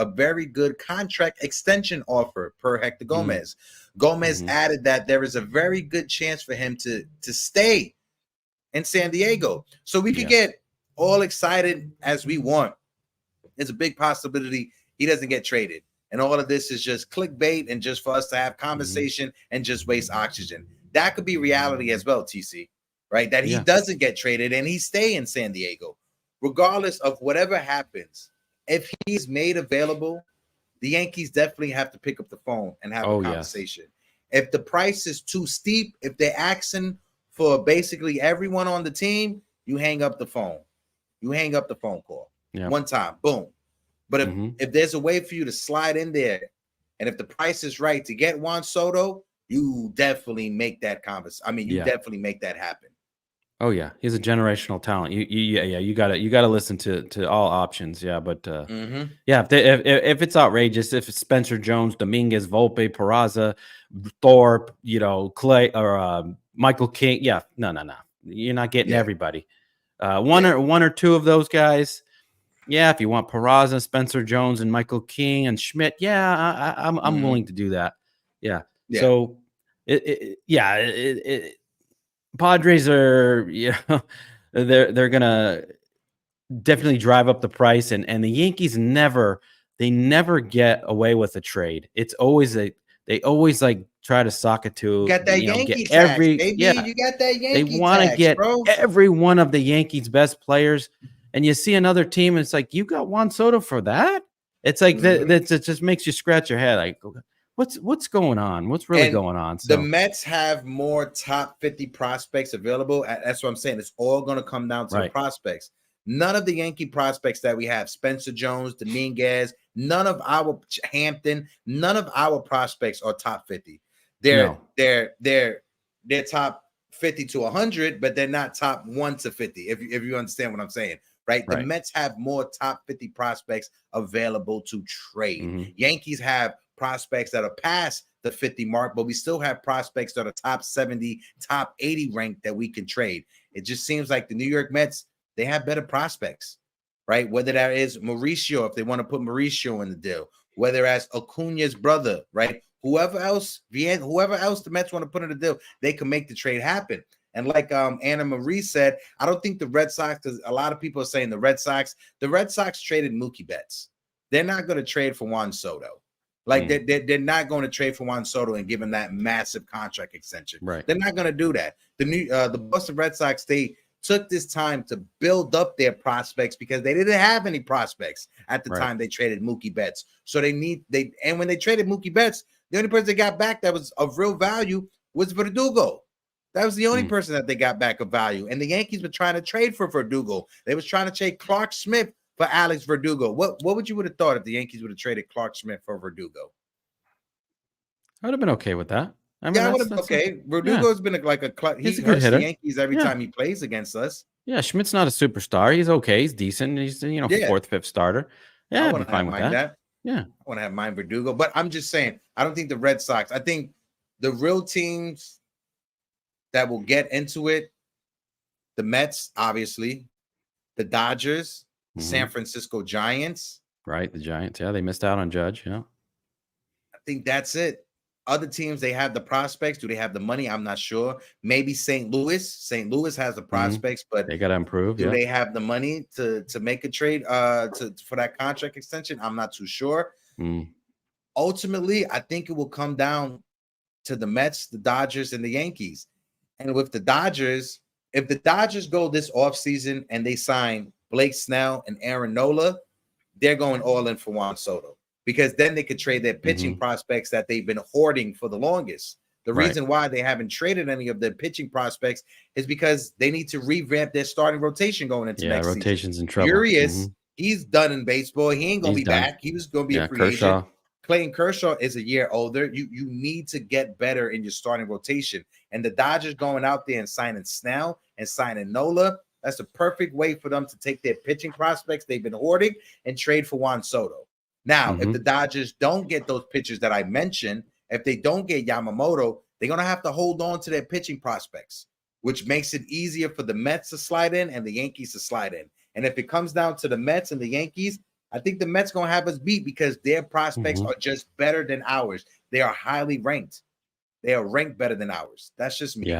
very good contract extension offer per Hector Gomez. Gomez added that there is a very good chance for him to stay in San Diego. So we could get all excited as we want. There's a big possibility he doesn't get traded. And all of this is just clickbait and just for us to have conversation and just waste oxygen. That could be reality as well, TC, right? That he doesn't get traded and he stay in San Diego. Regardless of whatever happens, if he's made available, the Yankees definitely have to pick up the phone and have a conversation. If the price is too steep, if they're asking for basically everyone on the team, you hang up the phone. You hang up the phone call. One time, boom. But if there's a way for you to slide in there, and if the price is right to get Juan Soto, you definitely make that you definitely make that happen.
Oh yeah, he's a generational talent. You gotta listen to all options. Yeah, but if it's outrageous, if it's Spencer Jones, Dominguez, Volpe, Peraza, Thorpe, Clay or Michael King, no, you're not getting everybody. One or two of those guys. Yeah, if you want Peraza, Spencer Jones, and Michael King and Schmidt, I'm willing to do that. Yeah. So, Padres are, they're gonna definitely drive up the price, and the Yankees never get away with a trade. It's always they always like try to sock it to.
You got that Yankee tax, baby. You got that Yankee.
They want to get every one of the Yankees' best players. And you see another team, and it's like, you got Juan Soto for that? It's like that just makes you scratch your head. Like, what's going on? What's really going on? So,
the Mets have more top 50 prospects available. That's what I'm saying. It's all going to come down to the prospects. None of the Yankee prospects that we have, Spencer Jones, Dominguez, none of our Hampton, none of our prospects are top 50. They're top 50 to 100, but they're not top 1 to 50. If you understand what I'm saying. Right. The Mets have more top 50 prospects available to trade. Yankees have prospects that are past the 50 mark, but we still have prospects that are top 70, top 80 ranked that we can trade. It just seems like the New York Mets, they have better prospects, right? Whether that is Mauricio, if they want to put Mauricio in the deal, whether that's Acuna's brother, right? Whoever else the Mets want to put in the deal, they can make the trade happen. And like Anna Marie said, I don't think the Red Sox, because a lot of people are saying the Red Sox traded Mookie Betts. They're not going to trade for Juan Soto. Like they're not going to trade for Juan Soto and give him that massive contract extension.
Right.
They're not going to do that. The Boston Red Sox, they took this time to build up their prospects because they didn't have any prospects at the time they traded Mookie Betts. So and when they traded Mookie Betts, the only person they got back that was of real value was Verdugo. That was the only person that they got back of value. And the Yankees were trying to trade for Verdugo. They was trying to trade Clark Smith for Alex Verdugo. What would you would have thought if the Yankees would have traded Clark Smith for Verdugo?
I would have been okay with that.
I would have been okay. Verdugo's been he's a good hitter. The Yankees every time he plays against us.
Yeah, Schmidt's not a superstar. He's okay. He's decent. He's fourth, fifth starter. Yeah, I'd be fine with that. Yeah, I
want to have mine Verdugo, but I'm just saying I don't think the Red Sox. I think the real teams that will get into it, the Mets, obviously, the Dodgers, San Francisco Giants.
Right, the Giants. Yeah, they missed out on Judge. Yeah,
I think that's it. Other teams, they have the prospects. Do they have the money? I'm not sure. Maybe St. Louis. St. Louis has the prospects, but
they got to improve.
Do they have the money to make a trade for that contract extension? I'm not too sure. Ultimately, I think it will come down to the Mets, the Dodgers, and the Yankees. And with the Dodgers, if the Dodgers go this offseason and they sign Blake Snell and Aaron Nola, they're going all in for Juan Soto because then they could trade their pitching prospects that they've been hoarding for the longest. The reason why they haven't traded any of their pitching prospects is because they need to revamp their starting rotation going into next
rotation's
season.
In trouble.
Urias, he's done in baseball. He ain't going to be back. He was going to be a free agent. Clayton Kershaw is a year older. You need to get better in your starting rotation. And the Dodgers going out there and signing Snell and signing Nola, that's the perfect way for them to take their pitching prospects they've been hoarding and trade for Juan Soto. Now, if the Dodgers don't get those pitchers that I mentioned, if they don't get Yamamoto, they're going to have to hold on to their pitching prospects, which makes it easier for the Mets to slide in and the Yankees to slide in. And if it comes down to the Mets and the Yankees, I think the Mets going to have us beat because their prospects are just better than ours. They are highly ranked. They are ranked better than ours. That's just me.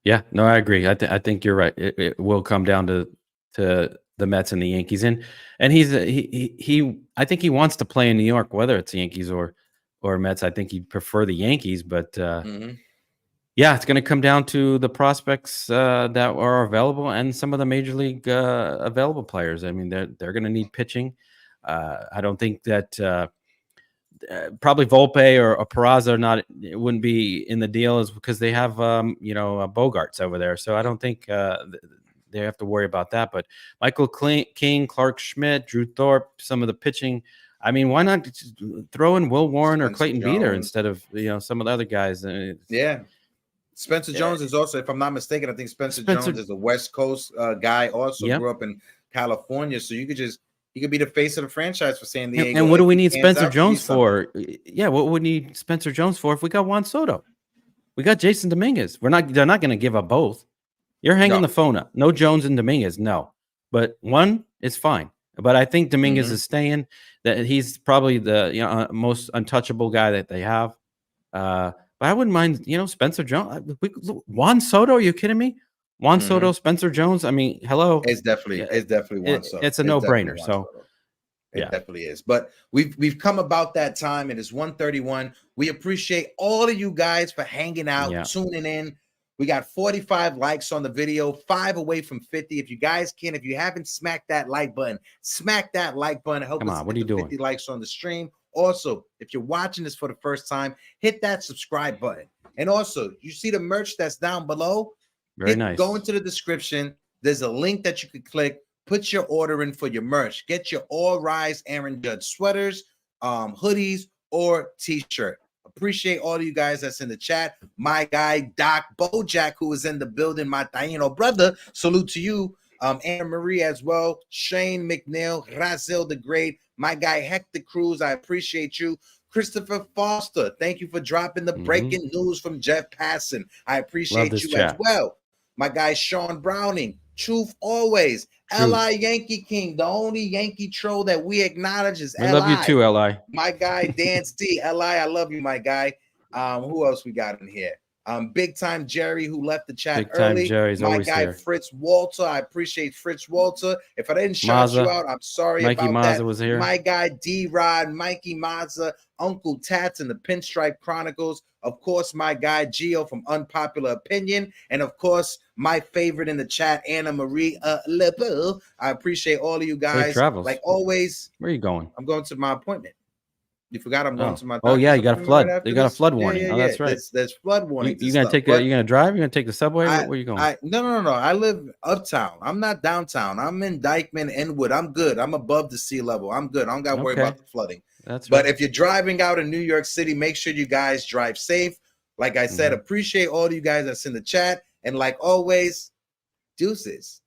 Yeah. No, I agree. I think you're right. It will come down to the Mets and the Yankees. And he I think he wants to play in New York, whether it's the Yankees or Mets. I think he'd prefer the Yankees, but yeah, it's going to come down to the prospects that are available and some of the major league available players. I mean, they're going to need pitching. I don't think that probably Volpe or Peraza wouldn't be in the deal is because they have Bogarts over there. So I don't think they have to worry about that. But Michael King, Clark Schmidt, Drew Thorpe, some of the pitching. I mean, why not throw in Will Warren or Clayton Beeter instead of some of the other guys?
Spencer Jones is also, if I'm not mistaken, I think Spencer Jones is a West Coast guy. Also grew up in California, so he could be the face of the franchise for San Diego.
And what do we need Spencer Jones for? Yeah, what would we need Spencer Jones for if we got Juan Soto? We got Jason Dominguez. They're not going to give up both. You're hanging the phone up. No Jones and Dominguez, no. But one is fine. But I think Dominguez is staying. That he's probably the most untouchable guy that they have. But I wouldn't mind, Spencer Jones. Juan Soto, are you kidding me? Juan Soto, Spencer Jones. I mean, hello.
It's definitely Juan Soto.
It's a no-brainer. So
it definitely is. But we've come about that time. It is 1:31. We appreciate all of you guys for hanging out, tuning in. We got 45 likes on the video, 5 away from 50. If you guys can, if you haven't smacked that like button, smack that like button. Help us get 50 likes on the stream. Also, if you're watching this for the first time, hit that subscribe button. And also, you see the merch that's down below?
Very nice.
Go into the description. There's a link that you could click. Put your order in for your merch. Get your All Rise Aaron Judge sweaters, hoodies, or t-shirt. Appreciate all of you guys that's in the chat. My guy, Doc Bojack, who is in the building, my Taino brother. Salute to you. Anna Marie as well. Shane McNeil, Razel the Great. My guy, Hector Cruz, I appreciate you. Christopher Foster, thank you for dropping the breaking news from Jeff Passon. I appreciate you as well. My guy, Sean Browning, truth always. L.I. Yankee King, the only Yankee troll that we acknowledge is L.I.
I love you too, L.I.
My guy, Dan C. L.I., I love you, my guy. Who else we got in here? Big Time Jerry, who left the chat early.
Jerry's
my guy, here. Fritz Walter. I appreciate Fritz Walter. If I didn't shout you out, I'm sorry
Mikey
about
Mazza
that.
Was here.
My guy, D-Rod, Mikey Mazza, Uncle Tats and the Pinstripe Chronicles. Of course, my guy, Gio from Unpopular Opinion. And of course, my favorite in the chat, Anna Marie LeBeau. I appreciate all of you guys. Like always.
Where are you going?
I'm going to my appointment. You forgot I'm going to my doctor's.
Oh yeah, you got a flood. You got a flood warning. Oh, that's right.
There's flood warning.
You gonna take? You're gonna drive? You're gonna take the subway? Where are you going?
No. I live uptown. I'm not downtown. I'm in Dykeman, Inwood. I'm good. I'm above the sea level. I'm good. I don't got to worry about the flooding.
That's right.
But if you're driving out in New York City, make sure you guys drive safe. Like I said, appreciate all of you guys that's in the chat. And like always, deuces.